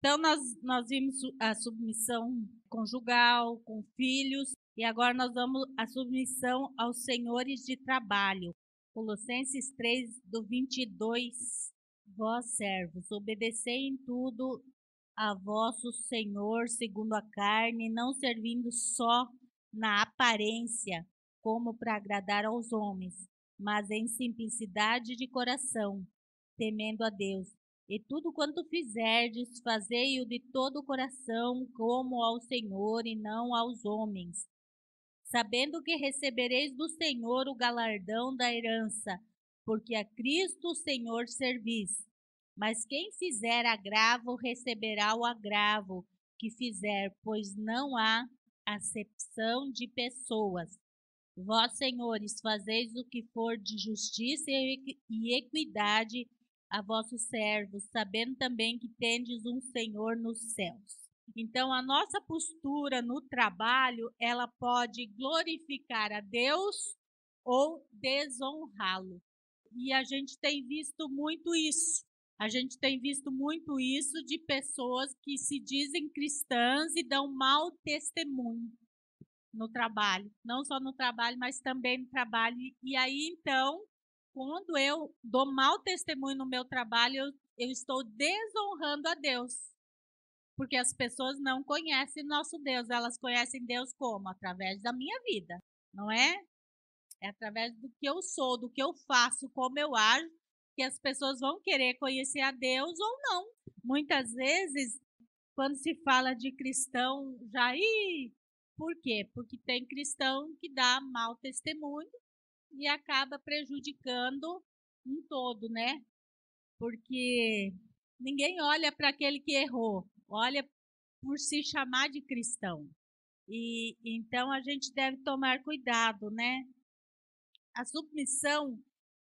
Então, nós vimos a submissão conjugal, com filhos, e agora nós vamos a submissão aos senhores de trabalho. Colossenses 3, do 22. Vós, servos, obedecei em tudo a vosso Senhor segundo a carne, não servindo só na aparência, como para agradar aos homens, mas em simplicidade de coração, temendo a Deus. E tudo quanto fizerdes, fazei-o de todo o coração, como ao Senhor e não aos homens, sabendo que recebereis do Senhor o galardão da herança, porque a Cristo o Senhor servis. Mas quem fizer agravo, receberá o agravo que fizer, pois não há acepção de pessoas. Vós, senhores, fazeis o que for de justiça e equidade a vossos servos, sabendo também que tendes um Senhor nos céus. Então, a nossa postura no trabalho, ela pode glorificar a Deus ou desonrá-lo. E a gente tem visto muito isso. A gente tem visto muito isso de pessoas que se dizem cristãs e dão mau testemunho no trabalho. Não só no trabalho, mas também no trabalho. E aí, então, quando eu dou mau testemunho no meu trabalho, eu estou desonrando a Deus. Porque as pessoas não conhecem nosso Deus. Elas conhecem Deus como? Através da minha vida, não é? É através do que eu sou, do que eu faço, como eu ajo, que as pessoas vão querer conhecer a Deus ou não. Muitas vezes, quando se fala de cristão, por quê? Porque tem cristão que dá mau testemunho e acaba prejudicando um todo, né? Porque ninguém olha para aquele que errou, olha por se chamar de cristão. E então a gente deve tomar cuidado, né? A submissão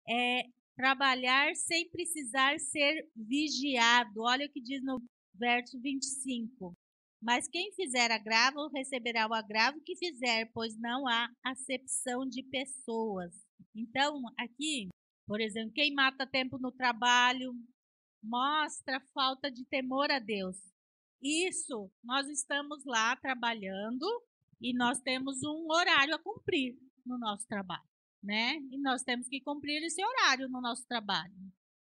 é trabalhar sem precisar ser vigiado. Olha o que diz no verso 25. Mas quem fizer agravo receberá o agravo que fizer, pois não há acepção de pessoas. Então, aqui, por exemplo, quem mata tempo no trabalho mostra falta de temor a Deus. Isso, nós estamos lá trabalhando e nós temos um horário a cumprir no nosso trabalho, né? E nós temos que cumprir esse horário no nosso trabalho.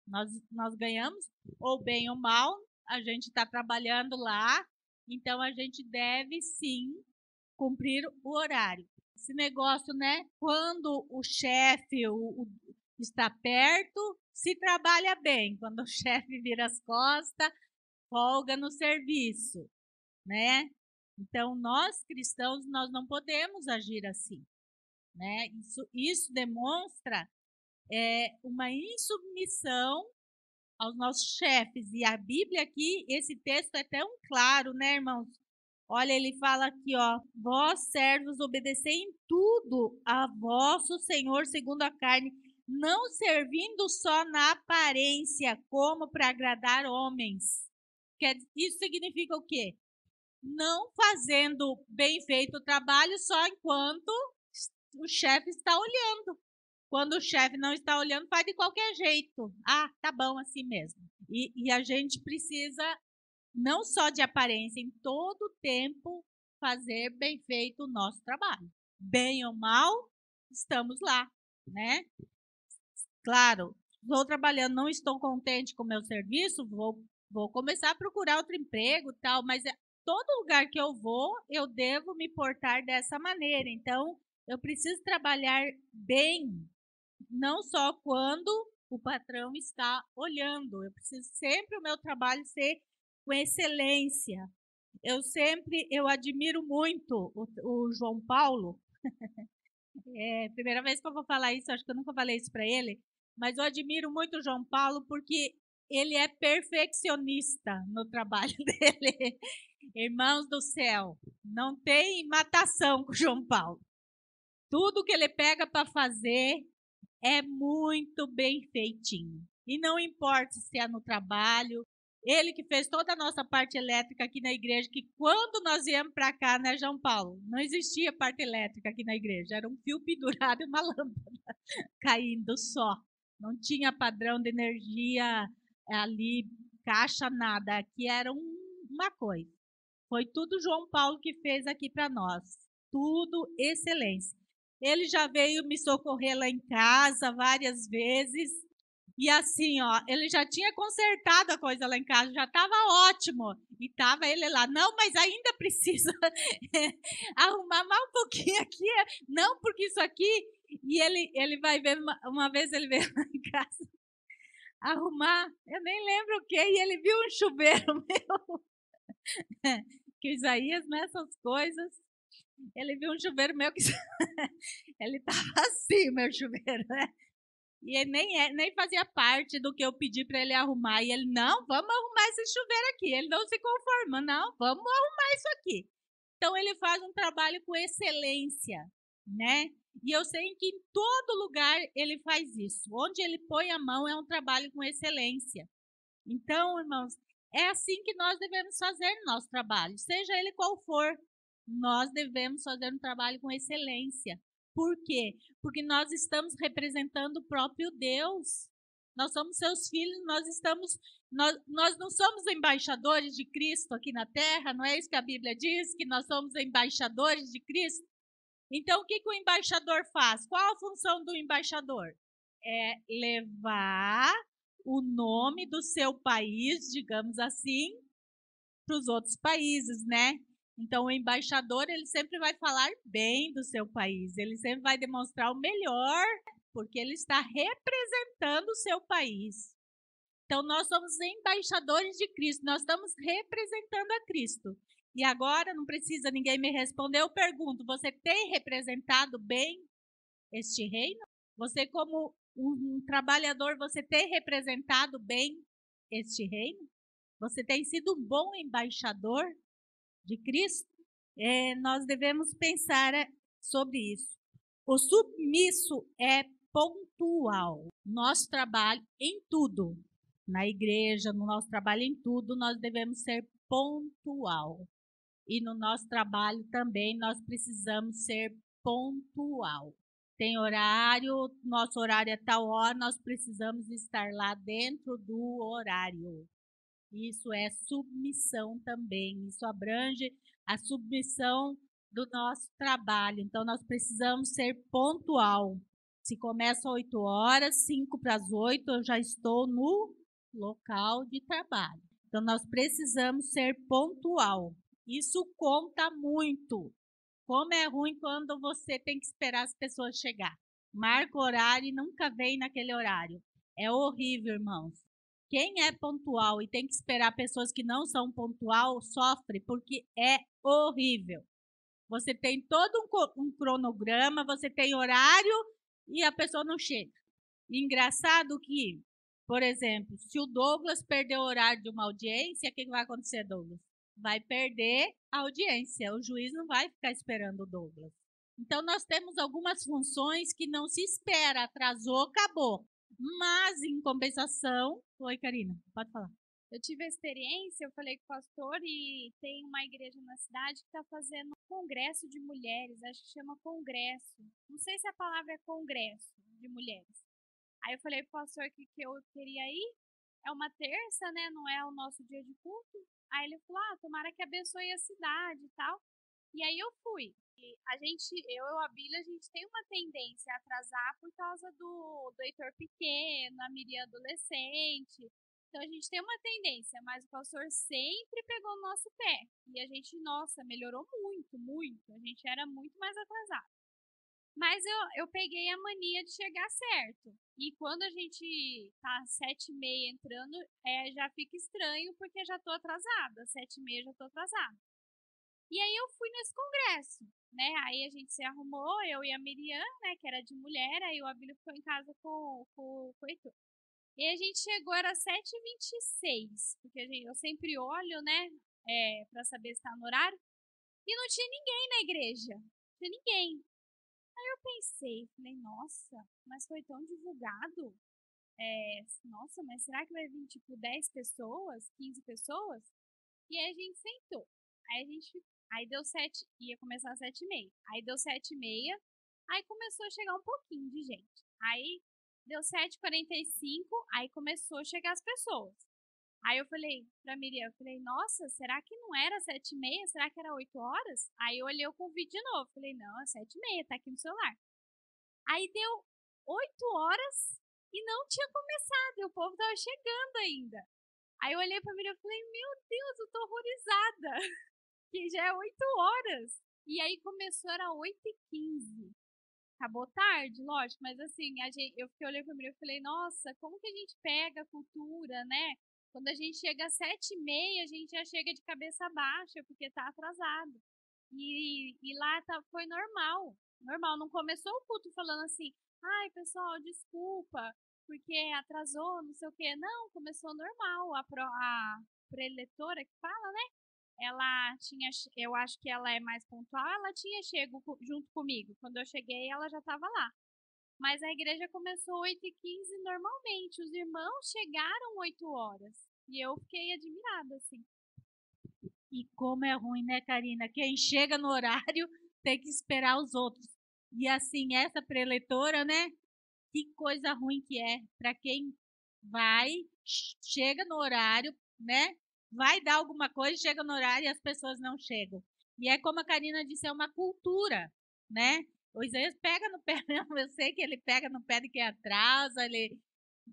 Nós ganhamos, ou bem ou mal, a gente está trabalhando lá, então a gente deve sim cumprir o horário. Esse negócio, né? Quando o chefe está perto, se trabalha bem. Quando o chefe vira as costas, folga no serviço, né? Então, nós cristãos, nós não podemos agir assim, né? Isso demonstra uma insubmissão aos nossos chefes. E a Bíblia aqui, esse texto é tão claro, né, irmãos? Olha, ele fala aqui, ó, vós servos obedecei em tudo a vosso Senhor segundo a carne, não servindo só na aparência, como para agradar homens. Isso significa o quê? Não fazendo bem feito o trabalho só enquanto o chefe está olhando. Quando o chefe não está olhando, faz de qualquer jeito. Ah, tá bom assim mesmo. E a gente precisa, não só de aparência, em todo tempo, fazer bem feito o nosso trabalho. Bem ou mal, estamos lá, né? Claro, estou trabalhando, não estou contente com o meu serviço, vou começar a procurar outro emprego e tal, mas todo lugar que eu vou, eu devo me portar dessa maneira. Então, eu preciso trabalhar bem, não só quando o patrão está olhando. Eu preciso sempre o meu trabalho ser com excelência. Eu admiro muito o João Paulo. Primeira vez que eu vou falar isso, acho que eu nunca falei isso para ele, mas eu admiro muito o João Paulo porque ele é perfeccionista no trabalho dele. Irmãos do céu, não tem matação com o João Paulo. Tudo que ele pega para fazer é muito bem feitinho. E não importa se é no trabalho, ele que fez toda a nossa parte elétrica aqui na igreja, que quando nós viemos para cá, né, João Paulo, não existia parte elétrica aqui na igreja, era um fio pendurado e uma lâmpada caindo só. Não tinha padrão de energia ali, caixa, nada. Aqui era uma coisa. Foi tudo João Paulo que fez aqui para nós. Tudo excelência. Ele já veio me socorrer lá em casa várias vezes. E assim, ó, ele já tinha consertado a coisa lá em casa, já estava ótimo. E estava ele lá, não, mas ainda precisa arrumar mais um pouquinho aqui. Não, porque isso aqui. E ele vai ver, uma vez ele veio lá em casa arrumar, eu nem lembro o que, e ele viu um chuveiro meu. Que Isaías, nessas coisas, ele viu um chuveiro meu que ele estava assim, o meu chuveiro, né? E ele nem fazia parte do que eu pedi para ele arrumar. E ele, não, vamos arrumar esse chuveiro aqui. Ele não se conforma, não, vamos arrumar isso aqui. Então, ele faz um trabalho com excelência, né? E eu sei que em todo lugar ele faz isso. Onde ele põe a mão é um trabalho com excelência. Então, irmãos, é assim que nós devemos fazer nosso trabalho, seja ele qual for. Nós devemos fazer um trabalho com excelência. Por quê? Porque nós estamos representando o próprio Deus. Nós somos seus filhos, nós não somos embaixadores de Cristo aqui na terra, não é isso que a Bíblia diz, que nós somos embaixadores de Cristo? Então, o que o embaixador faz? Qual a função do embaixador? É levar o nome do seu país, digamos assim, para os outros países, né? Então, o embaixador, ele sempre vai falar bem do seu país, ele sempre vai demonstrar o melhor, porque ele está representando o seu país. Então, nós somos embaixadores de Cristo, nós estamos representando a Cristo. E agora, não precisa ninguém me responder, eu pergunto, você tem representado bem este reino? Você, como um trabalhador, você tem representado bem este reino? Você tem sido um bom embaixador de Cristo? Nós devemos pensar sobre isso. O submisso é pontual. Nosso trabalho em tudo, na igreja, no nosso trabalho em tudo, nós devemos ser pontual. E no nosso trabalho também nós precisamos ser pontual. Tem horário, nosso horário é tal hora, nós precisamos estar lá dentro do horário. Isso é submissão também, isso abrange a submissão do nosso trabalho. Então, nós precisamos ser pontual. Se começa às 8 horas, 5 para as 8, eu já estou no local de trabalho. Então, nós precisamos ser pontual. Isso conta muito. Como é ruim quando você tem que esperar as pessoas chegar. Marca o horário e nunca vem naquele horário. É horrível, irmãos. Quem é pontual e tem que esperar pessoas que não são pontual, sofre, porque é horrível. Você tem todo um cronograma, você tem horário e a pessoa não chega. E engraçado que, por exemplo, se o Douglas perder o horário de uma audiência, o que vai acontecer, Douglas? Vai perder a audiência. O juiz não vai ficar esperando o Douglas. Então, nós temos algumas funções que não se espera, atrasou, acabou. Mas, em compensação... Oi, Karina, pode falar. Eu tive a experiência, eu falei com o pastor e tem uma igreja na cidade que está fazendo um congresso de mulheres, acho que chama congresso. Não sei se a palavra é congresso de mulheres. Aí eu falei pro pastor que eu queria ir, é uma terça, né, não é o nosso dia de culto. Aí ele falou, tomara que abençoe a cidade e tal. E aí eu fui. E eu e a Bíblia, a gente tem uma tendência a atrasar por causa do Heitor pequeno, a Miriam adolescente. Então a gente tem uma tendência, mas o pastor sempre pegou no nosso pé. E a gente, nossa, melhorou muito, muito. A gente era muito mais atrasado. Mas eu peguei a mania de chegar certo. E quando a gente tá às 7h30 entrando, já fica estranho porque já tô atrasada. Às 7h30 já tô atrasada. E aí eu fui nesse congresso, né? Aí a gente se arrumou, eu e a Miriam, né, que era de mulher, aí o Abílio ficou em casa com o Heitor. E a gente chegou, era 7h26, porque eu sempre olho, né, pra saber se tá no horário. E não tinha ninguém na igreja. Não tinha ninguém. Aí eu pensei, falei, nossa, mas foi tão divulgado. Nossa, mas será que vai vir tipo 10 pessoas, 15 pessoas? E aí a gente sentou. Aí deu 7, ia começar às 7h30. Aí deu 7h30, aí começou a chegar um pouquinho de gente. Aí deu 7h45, aí começou a chegar as pessoas. Aí eu falei pra Miriam, eu falei, nossa, será que não era 7h30? Será que era 8 horas? Aí eu olhei o convite de novo, falei, não, é 7h30, tá aqui no celular. Aí deu 8 horas e não tinha começado, e o povo tava chegando ainda. Aí eu olhei pra Miriam e falei, meu Deus, eu tô horrorizada, que já é 8 horas. E aí começou, era 8h15. Acabou tarde, lógico, mas assim, eu fiquei olhando pra Miriam e falei, nossa, como que a gente pega a cultura, né? Quando a gente chega às 7h30, a gente já chega de cabeça baixa, porque tá atrasado. E lá foi normal, normal. Não começou o culto falando assim, ai, pessoal, desculpa, porque atrasou, não sei o quê. Não, começou normal. A preletora que fala, né? Ela tinha, eu acho que ela é mais pontual, ela tinha chego junto comigo. Quando eu cheguei, ela já estava lá. Mas a igreja começou 8h15 normalmente. Os irmãos chegaram 8 horas. E eu fiquei admirada, assim. E como é ruim, né, Karina? Quem chega no horário tem que esperar os outros. E assim, essa preletora, né? Que coisa ruim que é para quem vai, chega no horário, né? Vai dar alguma coisa, chega no horário e as pessoas não chegam. E é como a Karina disse, é uma cultura, né? O Isaías pega no pé mesmo, eu sei que ele pega no pé de quem atrasa, ele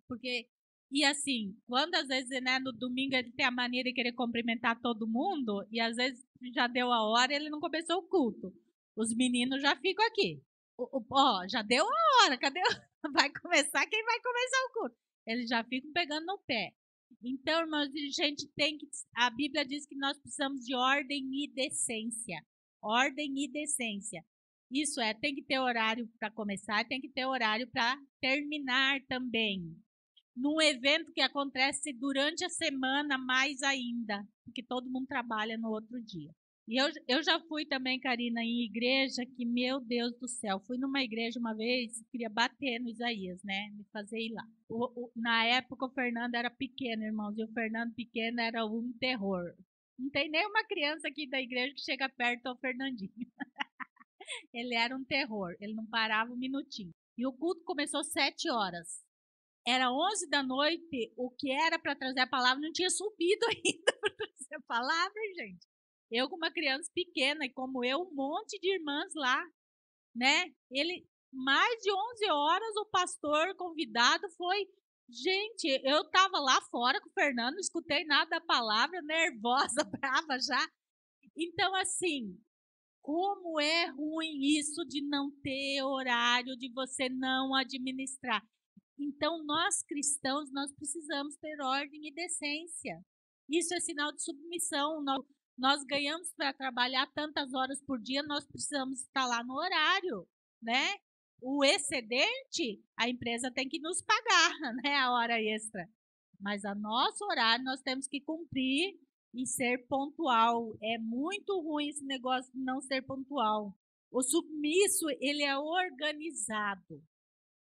porque e assim, quando às vezes, né, no domingo ele tem a mania de querer cumprimentar todo mundo, e às vezes já deu a hora e ele não começou o culto. Os meninos já ficam aqui. Ó, já deu a hora, cadê? Vai começar, quem vai começar o culto? Eles já ficam pegando no pé. Então, irmãos, a gente tem que. A Bíblia diz que nós precisamos de ordem e decência. Ordem e decência. Isso é, tem que ter horário para começar, tem que ter horário para terminar também. Num evento que acontece durante a semana, mais ainda, porque todo mundo trabalha no outro dia. E eu já fui também, Karina, em igreja que, meu Deus do céu, fui numa igreja uma vez, queria bater no Isaías, né? Me fazer ir lá. Na época o Fernando era pequeno, irmãos, e o Fernando pequeno era um terror. Não tem nenhuma criança aqui da igreja que chega perto ao Fernandinho. Ele era um terror, ele não parava um minutinho. E o culto começou 7 horas. Era 11 da noite, o que era para trazer a palavra não tinha subido ainda para trazer a palavra, gente. Eu com uma criança pequena e como eu, um monte de irmãs lá, né? Ele, mais de 11 horas, o pastor convidado foi. Gente, eu estava lá fora com o Fernando, não escutei nada da palavra, nervosa, brava já. Então, assim, como é ruim isso de não ter horário, de você não administrar. Então, nós cristãos, nós precisamos ter ordem e decência. Isso é sinal de submissão. Nós ganhamos para trabalhar tantas horas por dia, nós precisamos estar lá no horário, né? O excedente, a empresa tem que nos pagar, né? A hora extra. Mas a nosso horário nós temos que cumprir e ser pontual. É muito ruim esse negócio de não ser pontual. O submisso, ele é organizado.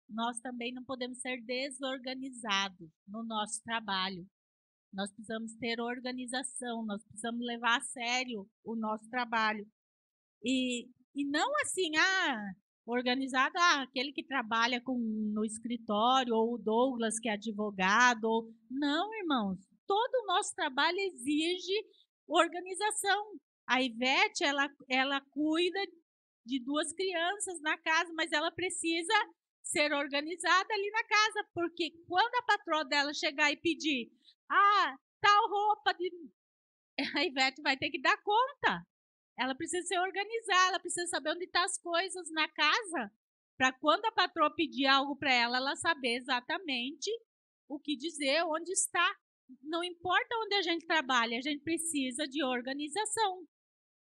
Nós também não podemos ser desorganizados no nosso trabalho. Nós precisamos ter organização, nós precisamos levar a sério o nosso trabalho. E não assim, organizado, aquele que trabalha no escritório, ou o Douglas, que é advogado. Não, irmãos, todo o nosso trabalho exige organização. A Ivete, ela cuida de 2 crianças na casa, mas ela precisa ser organizada ali na casa, porque quando a patroa dela chegar e pedir, tal roupa de... A Ivete vai ter que dar conta. Ela precisa ser organizada, ela precisa saber onde estão as coisas na casa, para quando a patroa pedir algo para ela saber exatamente o que dizer, onde está. Não importa onde a gente trabalha, a gente precisa de organização.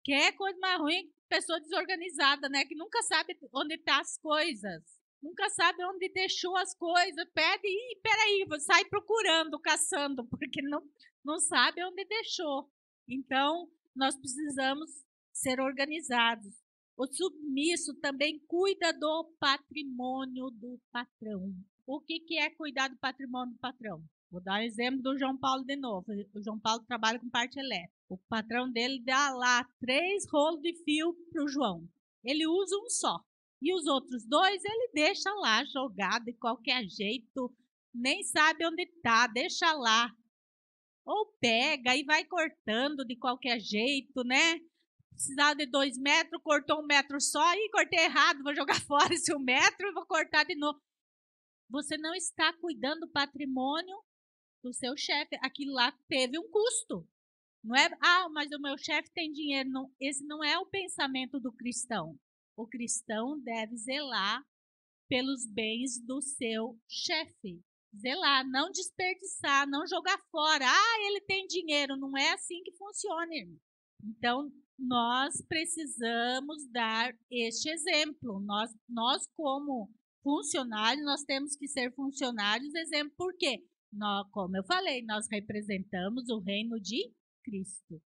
Quer coisa mais ruim? Pessoa desorganizada, né? Que nunca sabe onde estão as coisas. Nunca sabe onde deixou as coisas. Pede, peraí, sai procurando, caçando, porque não sabe onde deixou. Então, nós precisamos ser organizados. O submisso também cuida do patrimônio do patrão. O que é cuidar do patrimônio do patrão? Vou dar um exemplo do João Paulo de novo. O João Paulo trabalha com parte elétrica. O patrão dele dá lá 3 rolos de fio para o João. Ele usa um só. E os outros 2 ele deixa lá jogado de qualquer jeito. Nem sabe onde está, deixa lá. Ou pega e vai cortando de qualquer jeito, né? Precisava de 2 metros, cortou 1 metro só, e cortei errado, vou jogar fora esse 1 metro e vou cortar de novo. Você não está cuidando do patrimônio do seu chefe. Aquilo lá teve um custo. Não é, mas o meu chefe tem dinheiro. Não, esse não é o pensamento do cristão. O cristão deve zelar pelos bens do seu chefe. Zelar, não desperdiçar, não jogar fora. Ele tem dinheiro. Não é assim que funciona, irmão. Então, nós precisamos dar este exemplo. Nós como funcionários, nós temos que ser funcionários, exemplo, por quê? Como eu falei, nós representamos o reino de Cristo.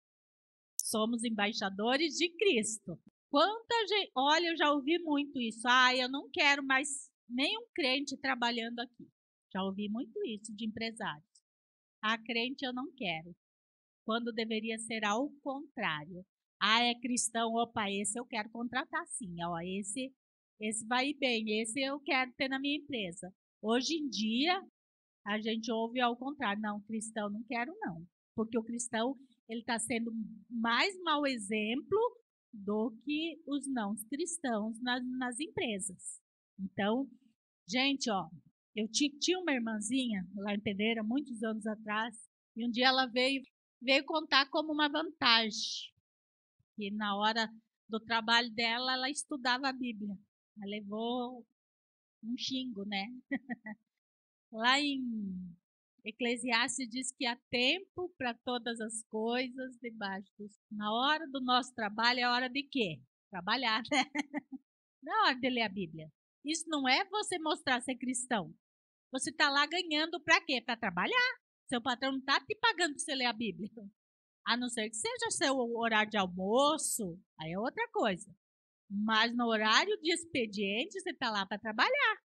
Somos embaixadores de Cristo. Quanta gente, olha, eu já ouvi muito isso. Eu não quero mais nenhum crente trabalhando aqui. Já ouvi muito isso de empresários. Crente eu não quero. Quando deveria ser ao contrário. É cristão, opa, esse eu quero contratar sim. Esse vai bem, esse eu quero ter na minha empresa. Hoje em dia, a gente ouve ao contrário. Não, cristão não quero não. Porque o cristão, ele está sendo mais mau exemplo do que os não cristãos nas empresas. Então, gente, eu tinha uma irmãzinha lá em Pedreira, muitos anos atrás, e um dia ela veio contar como uma vantagem. E na hora do trabalho dela, ela estudava a Bíblia. Ela levou um xingo, né? Lá em Eclesiastes diz que há tempo para todas as coisas debaixo dos... Na hora do nosso trabalho é hora de quê? Trabalhar, né? Não é hora de ler a Bíblia. Isso não é você mostrar ser cristão. Você está lá ganhando para quê? Para trabalhar. Seu patrão não está te pagando para você ler a Bíblia. A não ser que seja seu horário de almoço, aí é outra coisa. Mas no horário de expediente, você está lá para trabalhar.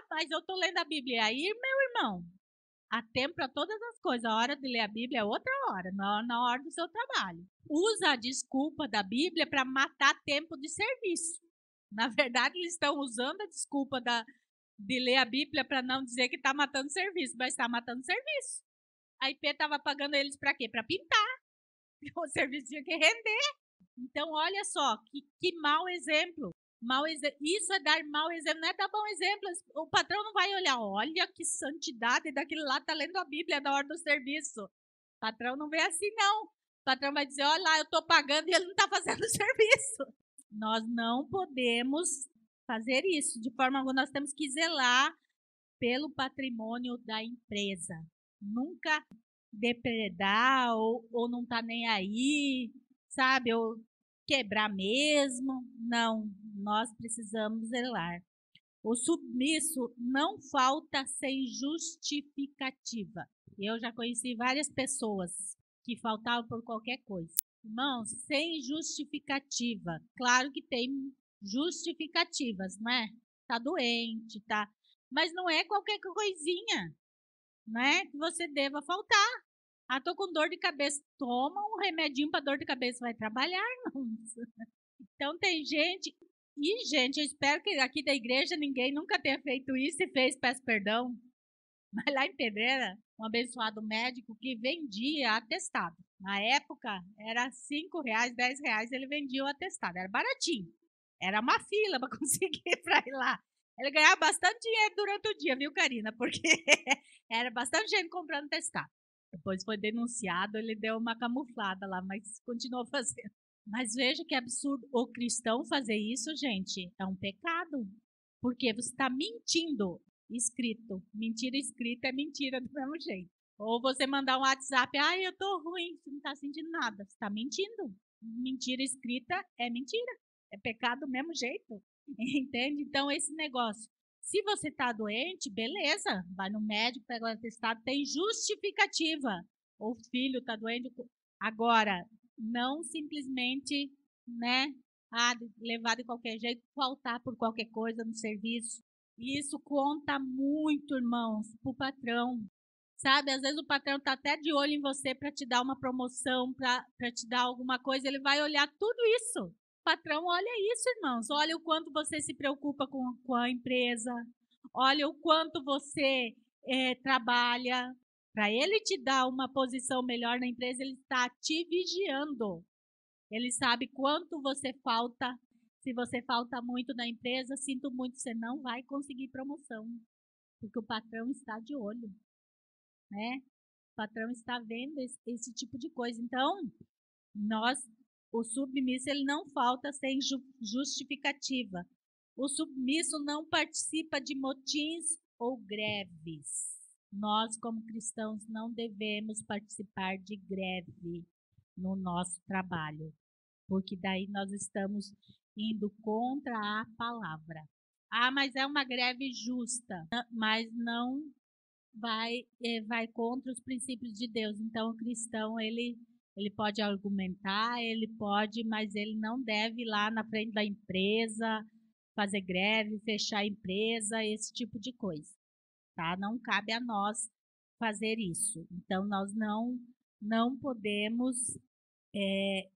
Mas eu estou lendo a Bíblia. Aí, meu irmão, há tempo para todas as coisas. A hora de ler a Bíblia é outra hora, na hora do seu trabalho. Usa a desculpa da Bíblia para matar tempo de serviço. Na verdade, eles estão usando a desculpa de ler a Bíblia para não dizer que está matando serviço, mas está matando serviço. A IP estava pagando eles para quê? Para pintar. O serviço tinha que render. Então, olha só, que mau exemplo. Isso é dar mau exemplo, não é dar bom exemplo. O patrão não vai olhar, olha que santidade daquele lá, está lendo a Bíblia na hora do serviço. O patrão não vê assim, não. O patrão vai dizer, olha lá, eu estou pagando e ele não está fazendo o serviço. Nós não podemos fazer isso. De forma alguma, nós temos que zelar pelo patrimônio da empresa. Nunca depredar ou não tá nem aí, sabe? Ou quebrar mesmo. Não, nós precisamos zelar. O submisso não falta sem justificativa. Eu já conheci várias pessoas que faltavam por qualquer coisa. Irmãos, sem justificativa. Claro que tem justificativas, não é? Tá doente, tá? Mas não é qualquer coisinha, não é que você deva faltar. Tô com dor de cabeça, toma um remedinho para dor de cabeça, vai trabalhar, não. Então tem gente, eu espero que aqui da igreja ninguém nunca tenha feito isso e fez, peço perdão. Mas lá em Pedreira, um abençoado médico que vendia atestado. Na época, era R$5, R$10, ele vendia o atestado, era baratinho. Era uma fila para conseguir para ir lá. Ele ganhava bastante dinheiro durante o dia, viu, Karina? Porque era bastante gente comprando atestado. Depois foi denunciado, ele deu uma camuflada lá, mas continuou fazendo. Mas veja que absurdo. O cristão fazer isso, gente, é um pecado. Porque você está mentindo escrito. Mentira escrita é mentira do mesmo jeito. Ou você mandar um WhatsApp, eu tô ruim, você não está sentindo nada. Você está mentindo. Mentira escrita é mentira. É pecado do mesmo jeito. Entende? Então, esse negócio. Se você está doente, beleza, vai no médico, pega o atestado, tem justificativa. O filho está doente. Agora, não simplesmente, né, levar de qualquer jeito, faltar por qualquer coisa no serviço. Isso conta muito, irmãos, para o patrão. Sabe, às vezes o patrão está até de olho em você para te dar uma promoção, para te dar alguma coisa, ele vai olhar tudo isso. O patrão olha isso, irmãos. Olha o quanto você se preocupa com a empresa. Olha o quanto você trabalha Para ele te dar uma posição melhor na empresa, ele está te vigiando. Ele sabe quanto você falta. Se você falta muito na empresa, sinto muito, você não vai conseguir promoção. Porque o patrão está de olho, né? O patrão está vendo esse tipo de coisa. Então, o submisso, ele não falta sem justificativa. O submisso não participa de motins ou greves. Nós, como cristãos, não devemos participar de greve no nosso trabalho, porque daí nós estamos indo contra a palavra. Ah, mas é uma greve justa, mas não vai contra os princípios de Deus. Então, o cristão, ele pode argumentar, ele pode, mas ele não deve ir lá na frente da empresa fazer greve, fechar a empresa, esse tipo de coisa, tá? Não cabe a nós fazer isso. Então, nós não podemos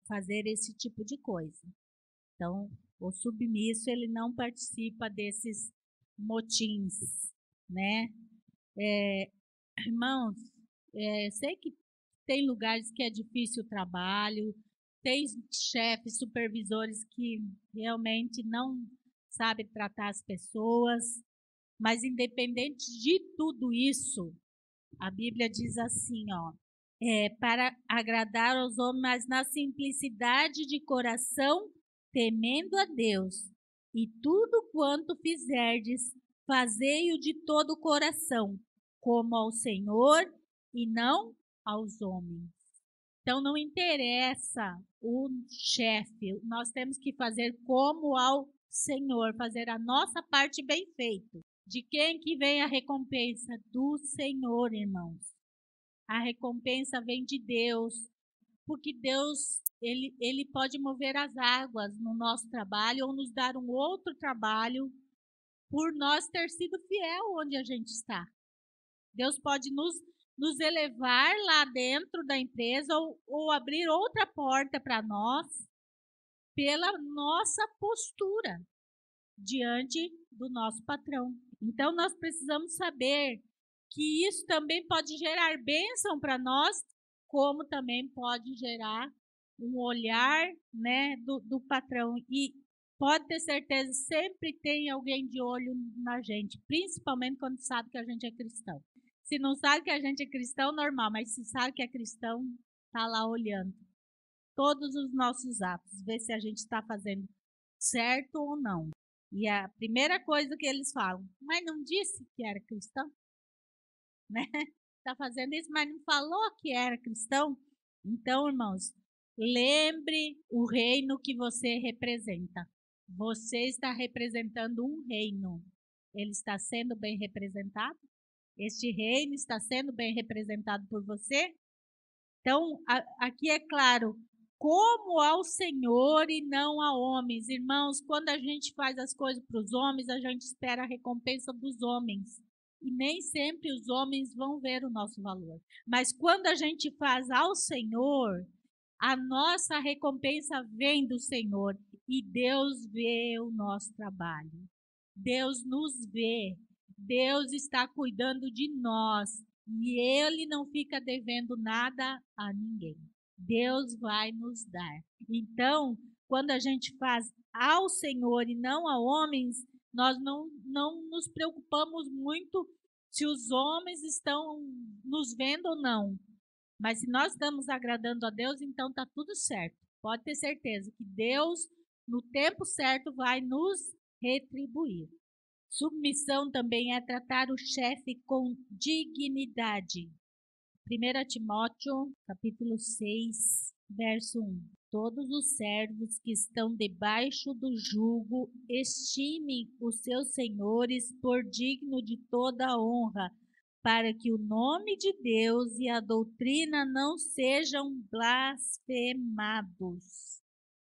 fazer esse tipo de coisa. Então, o submisso, ele não participa desses motins, né? Irmãos, sei que tem lugares que é difícil o trabalho, tem chefes, supervisores que realmente não sabem tratar as pessoas, mas independente de tudo isso, a Bíblia diz assim, ó, para agradar aos homens, mas na simplicidade de coração, temendo a Deus, e tudo quanto fizerdes, fazei-o de todo o coração, como ao Senhor e não aos homens. Então não interessa o chefe, nós temos que fazer como ao Senhor, fazer a nossa parte bem feita. De quem que vem a recompensa? Do Senhor, irmãos. A recompensa vem de Deus, porque Deus, ele pode mover as águas no nosso trabalho ou nos dar um outro trabalho por nós ter sido fiel onde a gente está. Deus pode nos elevar lá dentro da empresa ou abrir outra porta para nós pela nossa postura diante do nosso patrão. Então, nós precisamos saber que isso também pode gerar bênção para nós, como também pode gerar um olhar, né, do patrão. E pode ter certeza, sempre tem alguém de olho na gente, principalmente quando sabe que a gente é cristão. Se não sabe que a gente é cristão, normal, mas se sabe que é cristão, está lá olhando todos os nossos atos, ver se a gente está fazendo certo ou não. E a primeira coisa que eles falam, mas não disse que era cristão? Né? Está fazendo isso, mas não falou que era cristão? Então, irmãos, lembre o reino que você representa. Você está representando um reino. Ele está sendo bem representado? Este reino está sendo bem representado por você? Então, aqui é claro, como ao Senhor e não a homens. Irmãos, quando a gente faz as coisas para os homens, a gente espera a recompensa dos homens. E nem sempre os homens vão ver o nosso valor. Mas quando a gente faz ao Senhor, a nossa recompensa vem do Senhor. E Deus vê o nosso trabalho. Deus nos vê. Deus está cuidando de nós. E Ele não fica devendo nada a ninguém. Deus vai nos dar. Então, quando a gente faz ao Senhor e não a homens, nós não nos preocupamos muito se os homens estão nos vendo ou não. Mas se nós estamos agradando a Deus, então está tudo certo. Pode ter certeza que Deus, no tempo certo, vai nos retribuir. Submissão também é tratar o chefe com dignidade. 1 Timóteo, capítulo 6, verso 1. Todos os servos que estão debaixo do jugo estimem os seus senhores por digno de toda honra, para que o nome de Deus e a doutrina não sejam blasfemados.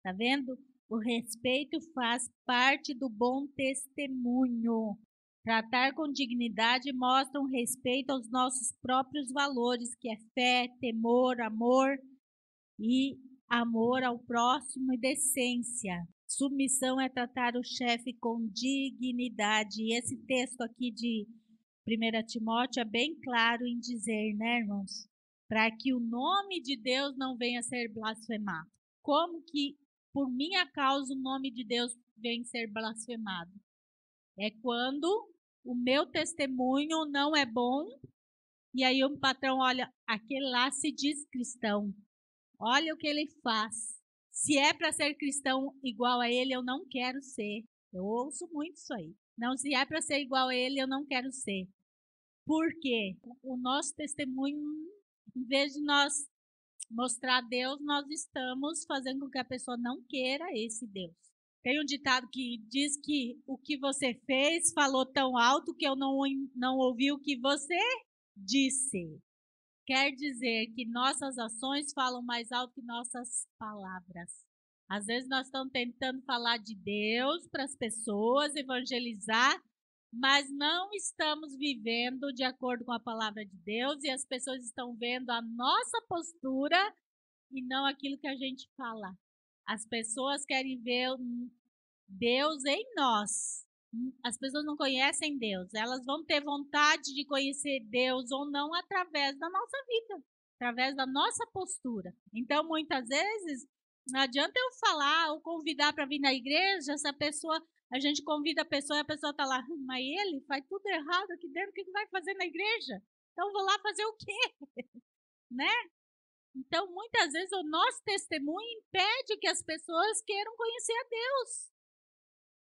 Tá vendo? O respeito faz parte do bom testemunho. Tratar com dignidade mostra um respeito aos nossos próprios valores, que é fé, temor, amor e amor ao próximo e decência. Submissão é tratar o chefe com dignidade. E esse texto aqui de 1 Timóteo é bem claro em dizer, né, irmãos? Para que o nome de Deus não venha a ser blasfemado. Como que, por minha causa, o nome de Deus vem ser blasfemado? É quando o meu testemunho não é bom, e aí o patrão olha, aquele lá se diz cristão. Olha o que ele faz. Se é para ser cristão igual a ele, eu não quero ser. Eu ouço muito isso aí. Não, se é para ser igual a ele, eu não quero ser. Por quê? O nosso testemunho, em vez de nós mostrar Deus, nós estamos fazendo com que a pessoa não queira esse Deus. Tem um ditado que diz que o que você fez falou tão alto que eu não ouvi o que você disse. Quer dizer que nossas ações falam mais alto que nossas palavras. Às vezes nós estamos tentando falar de Deus para as pessoas, evangelizar, mas não estamos vivendo de acordo com a palavra de Deus e as pessoas estão vendo a nossa postura e não aquilo que a gente fala. As pessoas querem ver Deus em nós. As pessoas não conhecem Deus. Elas vão ter vontade de conhecer Deus ou não através da nossa vida, através da nossa postura. Então, muitas vezes, não adianta eu falar ou convidar para vir na igreja, a gente convida a pessoa e a pessoa está lá, mas ele faz tudo errado aqui dentro, o que vai fazer na igreja? Então, vou lá fazer o quê? Né? Então, muitas vezes, o nosso testemunho impede que as pessoas queiram conhecer a Deus.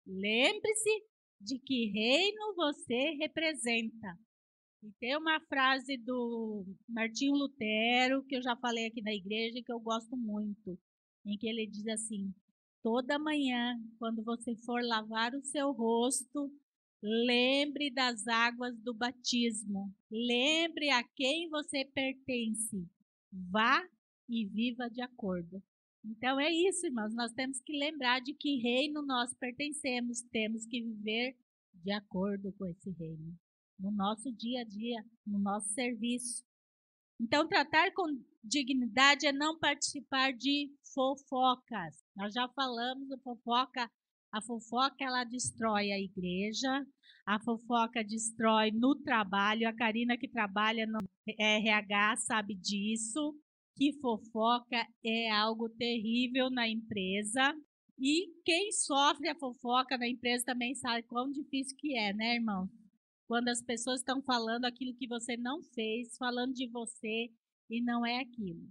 Lembre-se de que reino você representa. E tem uma frase do Martinho Lutero, que eu já falei aqui na igreja, que eu gosto muito, em que ele diz assim, toda manhã, quando você for lavar o seu rosto, lembre das águas do batismo. Lembre a quem você pertence. Vá e viva de acordo. Então é isso, irmãos. Nós temos que lembrar de que reino nós pertencemos. Temos que viver de acordo com esse reino. No nosso dia a dia, no nosso serviço. Então, tratar com dignidade é não participar de fofocas. Nós já falamos da fofoca. A fofoca, ela destrói a igreja. A fofoca destrói no trabalho. A Karina, que trabalha no RH, sabe disso. Que fofoca é algo terrível na empresa. E quem sofre a fofoca na empresa também sabe quão difícil que é, né, irmão? Quando as pessoas estão falando aquilo que você não fez, falando de você, e não é aquilo.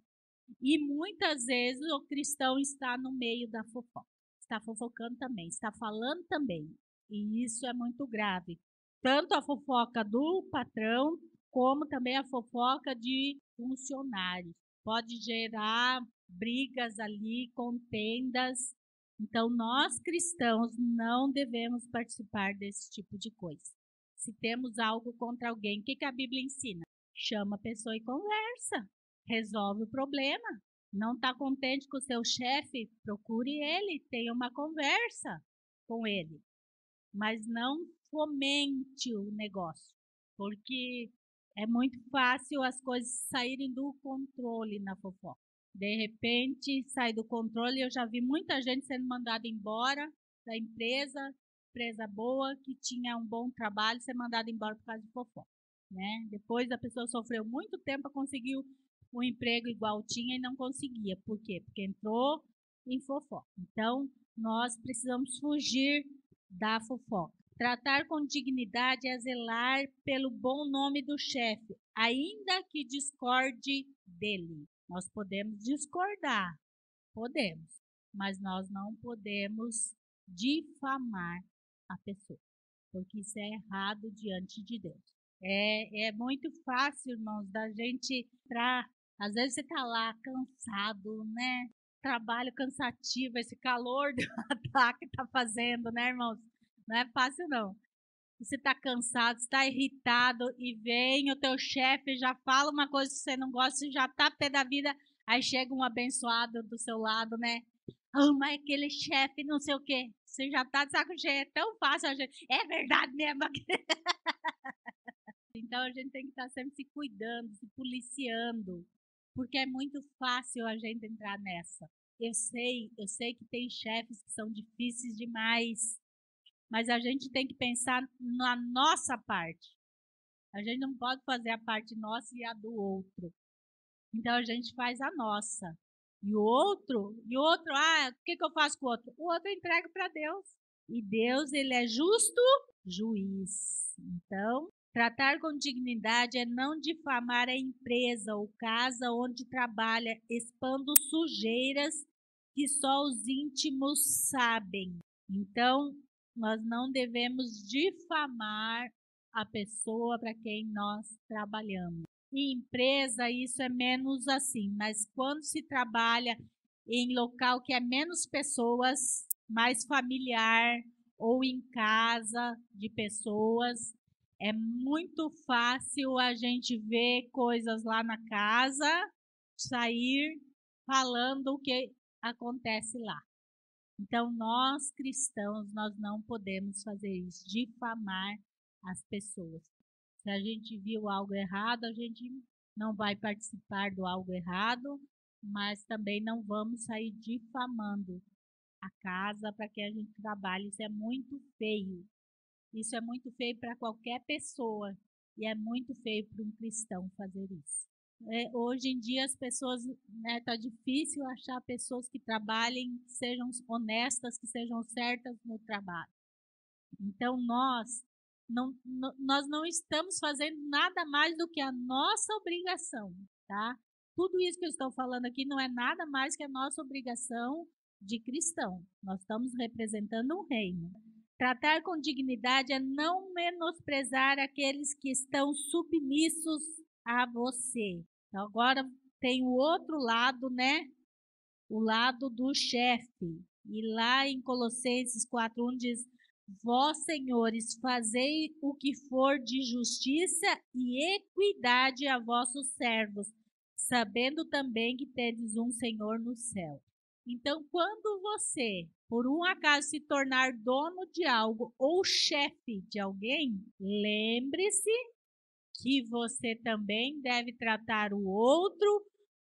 E muitas vezes o cristão está no meio da fofoca. Está fofocando também, está falando também. E isso é muito grave. Tanto a fofoca do patrão, como também a fofoca de funcionários. Pode gerar brigas ali, contendas. Então, nós cristãos não devemos participar desse tipo de coisa. Se temos algo contra alguém, o que a Bíblia ensina? Chama a pessoa e conversa. Resolve o problema. Não está contente com o seu chefe? Procure ele, tenha uma conversa com ele. Mas não fomente o negócio, porque é muito fácil as coisas saírem do controle na fofoca. De repente, sai do controle. Eu já vi muita gente sendo mandada embora da empresa boa, que tinha um bom trabalho, ser mandada embora por causa de fofoca. Né? Depois a pessoa sofreu muito tempo para conseguir um emprego igual tinha e não conseguia. Por quê? Porque entrou em fofoca. Então, nós precisamos fugir da fofoca. Tratar com dignidade é zelar pelo bom nome do chefe, ainda que discorde dele. Nós podemos discordar, podemos, mas nós não podemos difamar a pessoa, porque isso é errado diante de Deus. É muito fácil, irmãos, da gente entrar. Às vezes você está lá cansado, né? Trabalho cansativo, esse calor do ataque está fazendo, né, irmãos? Não é fácil, não. Você está cansado, está irritado e vem o teu chefe, já fala uma coisa que você não gosta, já está pé da vida, aí chega um abençoado do seu lado, né? Mas aquele chefe não sei o quê. Você já está de saco cheio, é tão fácil a gente. É verdade mesmo. Então a gente tem que estar sempre se cuidando, se policiando, porque é muito fácil a gente entrar nessa. Eu sei que tem chefes que são difíceis demais, mas a gente tem que pensar na nossa parte. A gente não pode fazer a parte nossa e a do outro. Então a gente faz a nossa. E o outro, o que eu faço com o outro? O outro eu entrego para Deus. E Deus, ele é justo juiz. Então, tratar com dignidade é não difamar a empresa ou casa onde trabalha, expondo sujeiras que só os íntimos sabem. Então, nós não devemos difamar a pessoa para quem nós trabalhamos. Em empresa, isso é menos assim, mas quando se trabalha em local que é menos pessoas, mais familiar, ou em casa de pessoas, é muito fácil a gente ver coisas lá na casa, sair falando o que acontece lá. Então, nós cristãos, nós não podemos fazer isso, difamar as pessoas. Se a gente viu algo errado, a gente não vai participar do algo errado, mas também não vamos sair difamando a casa para que a gente trabalhe. Isso é muito feio. Isso é muito feio para qualquer pessoa e é muito feio para um cristão fazer isso. Hoje em dia as pessoas, tá difícil achar pessoas que trabalhem, que sejam honestas, que sejam certas no trabalho. Então nós não estamos fazendo nada mais do que a nossa obrigação, tá? Tudo isso que eu estou falando aqui não é nada mais que a nossa obrigação de cristão. Nós estamos representando um reino. Tratar com dignidade é não menosprezar aqueles que estão submissos a você. Então, agora tem o outro lado, né? O lado do chefe. E lá em Colossenses 4:1 diz: Vós, senhores, fazei o que for de justiça e equidade a vossos servos, sabendo também que tendes um Senhor no céu. Então, quando você, por um acaso, se tornar dono de algo ou chefe de alguém, lembre-se que você também deve tratar o outro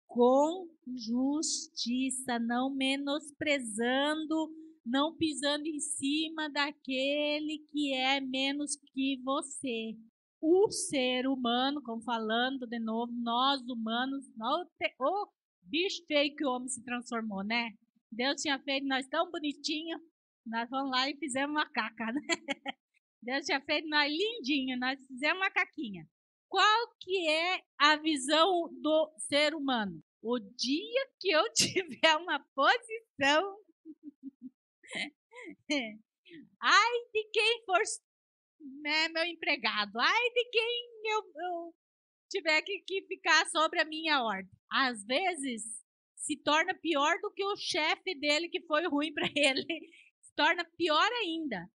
com justiça, não menosprezando, não pisando em cima daquele que é menos que você. O ser humano, como falando de novo, nós humanos, o bicho feio que o homem se transformou, né? Deus tinha feito nós tão bonitinhos, nós vamos lá e fizemos uma caca, né? Deus tinha feito nós lindinhos, nós fizemos uma caquinha. Qual que é a visão do ser humano? O dia que eu tiver uma posição, ai de quem for, né, meu empregado, ai de quem eu tiver que ficar sobre a minha ordem. Às vezes se torna pior do que o chefe dele que foi ruim para ele. Se torna pior ainda.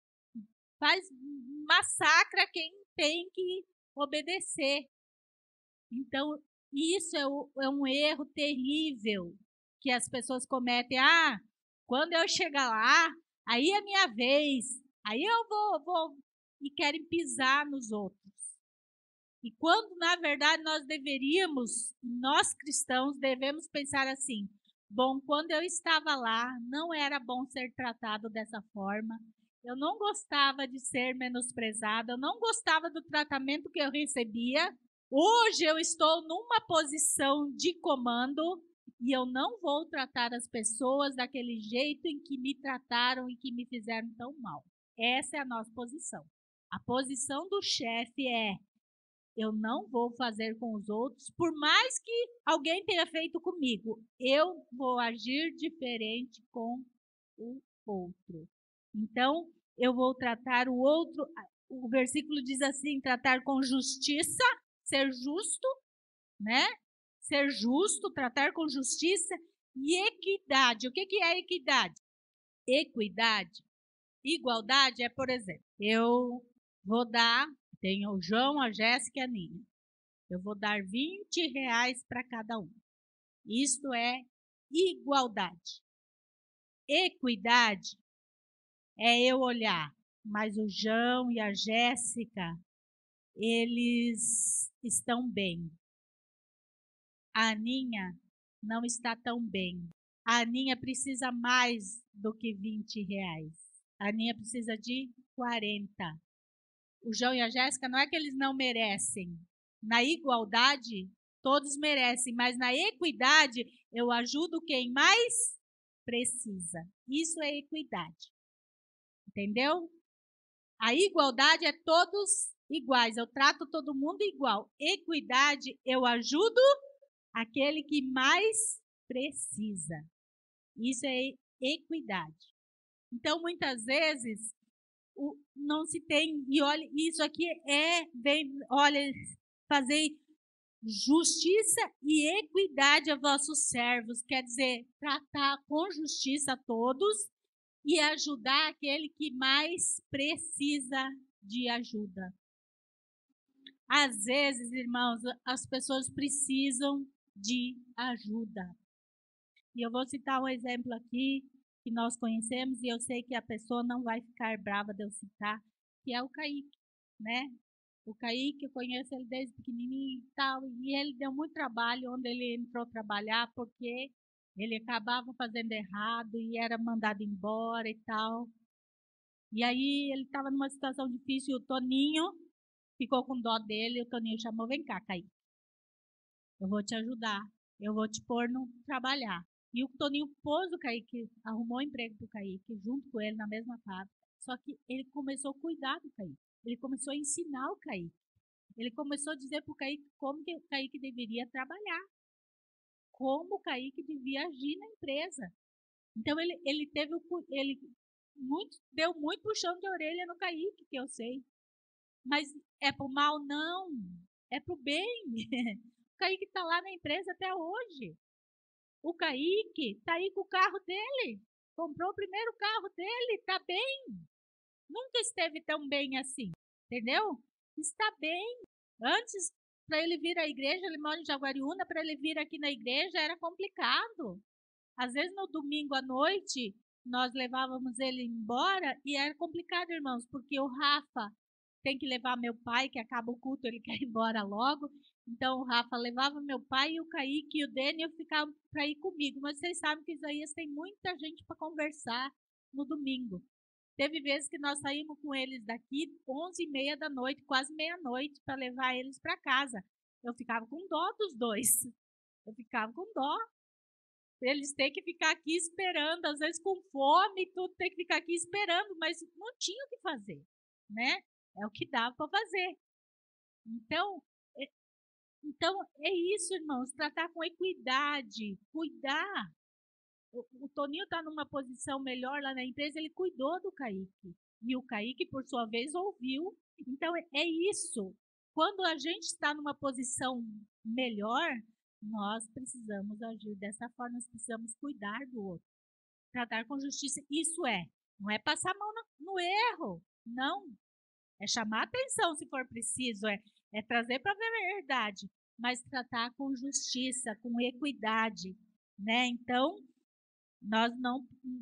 Massacra quem tem que obedecer. Então, isso é um erro terrível que as pessoas cometem. Quando eu chegar lá, aí é minha vez, aí eu vou e querem pisar nos outros. E quando, na verdade, nós cristãos, devemos pensar assim: bom, quando eu estava lá, não era bom ser tratado dessa forma. Eu não gostava de ser menosprezada, eu não gostava do tratamento que eu recebia. Hoje eu estou numa posição de comando e eu não vou tratar as pessoas daquele jeito em que me trataram e que me fizeram tão mal. Essa é a nossa posição. A posição do chefe é: eu não vou fazer com os outros, por mais que alguém tenha feito comigo, eu vou agir diferente com o outro. Então, eu vou tratar o outro, o versículo diz assim, tratar com justiça, ser justo, né? Ser justo, tratar com justiça e equidade. O que é equidade? Equidade, igualdade é, por exemplo, eu vou dar, tem o João, a Jéssica e a Nina. Eu vou dar R$20 para cada um. Isto é igualdade. Equidade é eu olhar, mas o João e a Jéssica, eles estão bem. A Aninha não está tão bem. A Aninha precisa mais do que R$20. A Aninha precisa de 40. o João e a Jéssica, não é que eles não merecem. Na igualdade, todos merecem, mas na equidade, eu ajudo quem mais precisa. Isso é equidade. Entendeu? A igualdade é todos iguais, eu trato todo mundo igual. Equidade, eu ajudo aquele que mais precisa. Isso é equidade. Então, muitas vezes, não se tem, e olha, isso aqui olha, fazer justiça e equidade a vossos servos, quer dizer, tratar com justiça a todos e ajudar aquele que mais precisa de ajuda. Às vezes, irmãos, as pessoas precisam de ajuda. E eu vou citar um exemplo aqui que nós conhecemos e eu sei que a pessoa não vai ficar brava de eu citar, que é o Kaique, né? O Kaique, eu conheço ele desde pequenininho e tal, e ele deu muito trabalho onde ele entrou trabalhar, porque ele acabava fazendo errado e era mandado embora e tal. E aí ele estava numa situação difícil e o Toninho ficou com dó dele e o Toninho chamou, vem cá, Kaique, eu vou te ajudar, eu vou te pôr no trabalhar. E o Toninho pôs o Kaique, arrumou um emprego para o Kaique, junto com ele na mesma fábrica. Só que ele começou a cuidar do Kaique. Ele começou a ensinar o Kaique. Ele começou a dizer para o Kaique como que o Kaique deveria trabalhar. Como o Kaique devia agir na empresa. Então, ele deu muito puxão de orelha no Kaique, que eu sei. Mas é pro mal? Não. É pro bem. O Kaique está lá na empresa até hoje. O Kaique está aí com o carro dele. Comprou o primeiro carro dele, está bem. Nunca esteve tão bem assim, entendeu? Está bem. Antes, para ele vir à igreja, ele mora em Jaguariúna, para ele vir aqui na igreja era complicado. Às vezes, no domingo à noite, nós levávamos ele embora e era complicado, irmãos, porque o Rafa tem que levar meu pai, que acaba o culto, ele quer ir embora logo. Então, o Rafa levava meu pai e o Kaique e o Daniel ficavam para ir comigo. Mas vocês sabem que Isaías tem muita gente para conversar no domingo. Teve vezes que nós saímos com eles daqui 11h30 da noite, quase meia-noite, para levar eles para casa. Eu ficava com dó dos dois. Eu ficava com dó. Eles têm que ficar aqui esperando, às vezes com fome e tudo, tem que ficar aqui esperando, mas não tinha o que fazer, né? É o que dava para fazer. Então, é isso, irmãos, tratar com equidade, cuidar. O Toninho está numa posição melhor lá na empresa, ele cuidou do Kaique. E o Kaique, por sua vez, ouviu. Então, é isso. Quando a gente está numa posição melhor, nós precisamos agir dessa forma, nós precisamos cuidar do outro. Tratar com justiça, isso não é passar a mão no erro, não. É chamar atenção se for preciso, é trazer para a verdade, mas tratar com justiça, com equidade, né? Então,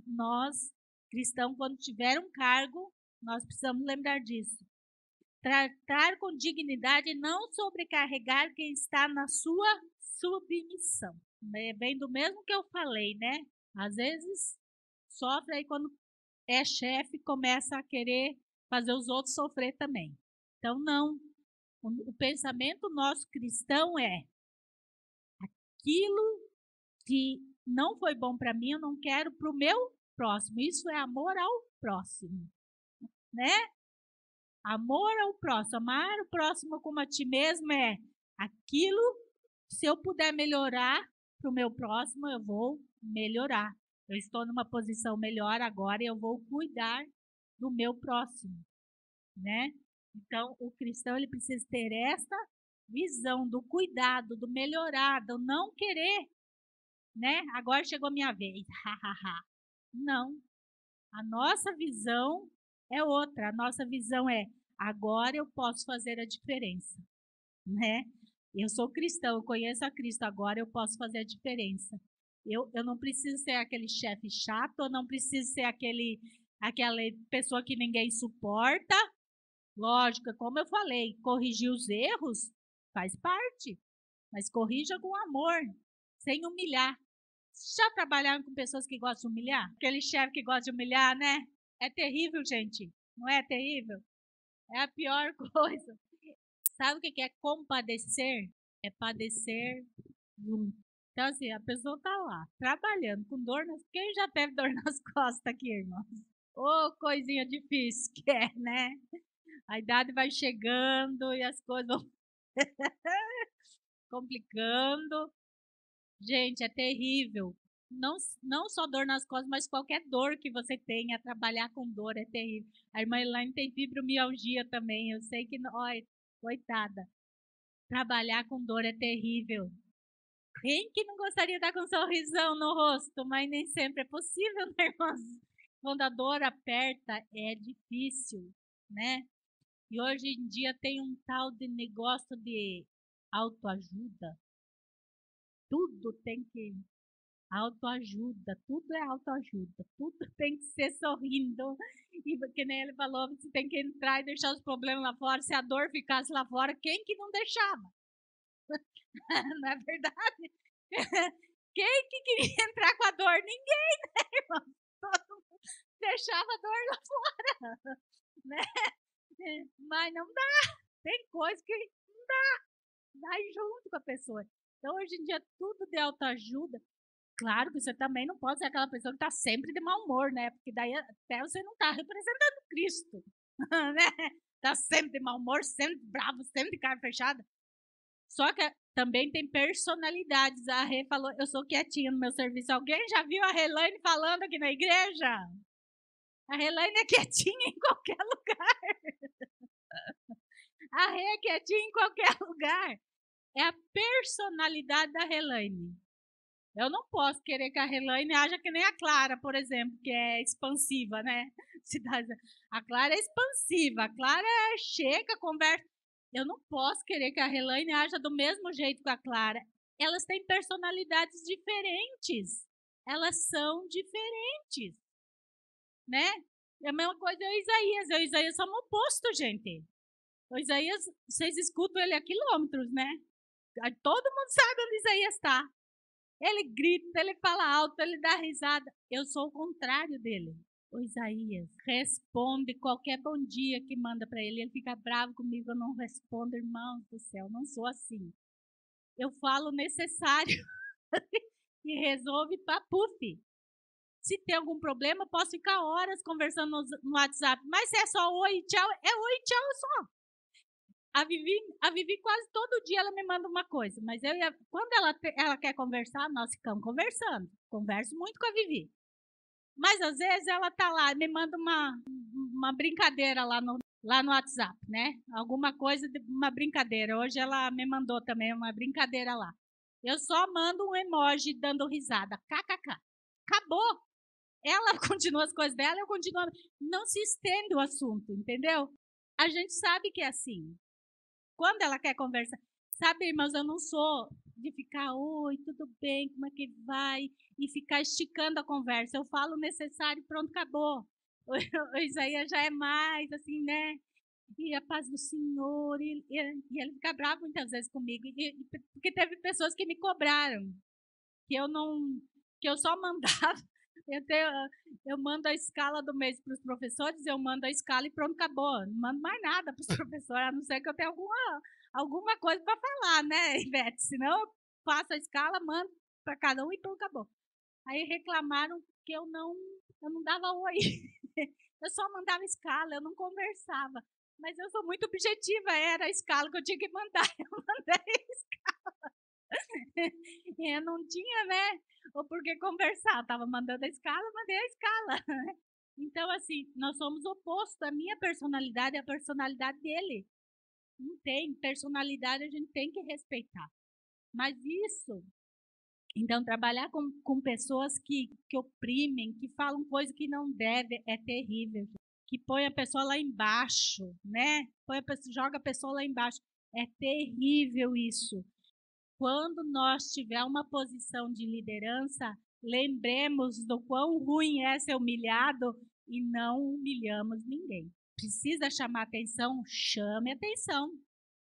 nós cristãos, quando tiver um cargo, nós precisamos lembrar disso. Tratar com dignidade e não sobrecarregar quem está na sua submissão. Bem do mesmo que eu falei, né? Às vezes sofre aí quando é chefe começa a querer fazer os outros sofrer também. Então, não. O pensamento nosso cristão é aquilo que não foi bom para mim, eu não quero para o meu próximo. Isso é amor ao próximo, né? Amor ao próximo. Amar o próximo como a ti mesmo é aquilo, se eu puder melhorar para o meu próximo, eu vou melhorar. Eu estou numa posição melhor agora e eu vou cuidar do meu próximo, né? Então, o cristão ele precisa ter esta visão do cuidado, do melhorar, do não querer, né? Agora chegou a minha vez. Não. A nossa visão é outra. A nossa visão é agora eu posso fazer a diferença, né? Eu sou cristão, eu conheço a Cristo, agora eu posso fazer a diferença. Eu não preciso ser aquele chefe chato, eu não preciso ser aquela pessoa que ninguém suporta. Lógico, como eu falei, corrigir os erros faz parte, mas corrija com amor, sem humilhar. Já trabalharam com pessoas que gostam de humilhar? Aquele chefe que gosta de humilhar, né? É terrível, gente. Não é terrível? É a pior coisa. Sabe o que é compadecer? É padecer junto. Então, assim, a pessoa tá lá, trabalhando, com dor nas... Quem já teve dor nas costas aqui, irmãos? Ô, coisinha difícil que é, né? A idade vai chegando e as coisas vão complicando. Gente, é terrível. Não só dor nas costas, mas qualquer dor que você tenha, trabalhar com dor é terrível. A irmã Elaine tem fibromialgia também. Eu sei que, olha, coitada, trabalhar com dor é terrível. Quem que não gostaria de estar com um sorrisão no rosto? Mas nem sempre é possível, né, irmãos? Quando a dor aperta, é difícil, né? E hoje em dia tem um tal de negócio de autoajuda. Tudo tem que autoajuda, tudo é autoajuda, tudo tem que ser sorrindo. E que nem ele falou, você tem que entrar e deixar os problemas lá fora. Se a dor ficasse lá fora, quem que não deixava? Não é verdade? Quem que queria entrar com a dor? Ninguém, né, irmão? Todo mundo deixava a dor lá fora, né? Mas não dá. Tem coisa que não dá. Vai junto com a pessoa. Então, hoje em dia, tudo de autoajuda. Claro que você também não pode ser aquela pessoa que está sempre de mau humor, né? Porque daí até você não está representando Cristo, né? Está sempre de mau humor, sempre bravo, sempre de cara fechada. Só que também tem personalidades. A Rê falou, eu sou quietinha no meu serviço. Alguém já viu a Relane falando aqui na igreja? A Relane é quietinha em qualquer lugar. A Rê é quietinha em qualquer lugar. É a personalidade da Relane. Eu não posso querer que a Relane haja que nem a Clara, por exemplo, que é expansiva, né? A Clara é expansiva, a Clara chega, conversa. Eu não posso querer que a Relane haja do mesmo jeito que a Clara. Elas têm personalidades diferentes. Elas são diferentes, né? É a mesma coisa o Isaías. O Isaías é um oposto, gente. O Isaías, vocês escutam ele a quilômetros, né? Todo mundo sabe onde Isaías está. Ele grita, ele fala alto, ele dá risada. Eu sou o contrário dele. O Isaías responde qualquer bom dia que manda para ele. Ele fica bravo comigo, eu não respondo, irmão do céu, não sou assim. Eu falo o necessário e resolve papuf. Se tem algum problema, posso ficar horas conversando no WhatsApp. Mas se é só oi, tchau, é oi, tchau só. A Vivi quase todo dia ela me manda uma coisa, mas quando ela quer conversar, nós ficamos conversando. Converso muito com a Vivi. Mas às vezes ela tá lá, me manda uma brincadeira lá no WhatsApp, né? Alguma coisa, uma brincadeira. Hoje ela me mandou também uma brincadeira lá. Eu só mando um emoji dando risada. KKK. Acabou. Ela continua as coisas dela, eu continuo. Não se estende o assunto, entendeu? A gente sabe que é assim. Quando ela quer conversar, sabe, irmãos, eu não sou de ficar, oi, tudo bem, como é que vai? E ficar esticando a conversa. Eu falo o necessário, pronto, acabou. O Isaías já é mais, assim, né? E a paz do Senhor. E ele fica bravo muitas vezes comigo. Porque teve pessoas que me cobraram. Que eu não. Que eu só mandava. Eu mando a escala do mês para os professores, eu mando a escala e pronto, acabou. Não mando mais nada para os professores, a não ser que eu tenha alguma coisa para falar, né, Ivete? Senão eu faço a escala, mando para cada um e pronto, acabou. Aí reclamaram que eu não dava oi. Eu só mandava escala, eu não conversava. Mas eu sou muito objetiva, era a escala que eu tinha que mandar. Eu mandei a escala. Eu não tinha, né? Ou porque conversar. Estava mandando a escala, mandei a escala. Então, assim, nós somos opostos. A minha personalidade é a personalidade dele. Não tem. Personalidade a gente tem que respeitar. Mas isso, então, trabalhar com pessoas que oprimem, que falam coisa que não deve, é terrível. Que põe a pessoa lá embaixo, né? Joga a pessoa lá embaixo. É terrível isso. Quando nós tiver uma posição de liderança, lembremos do quão ruim é ser humilhado e não humilhamos ninguém. Precisa chamar atenção? Chame atenção.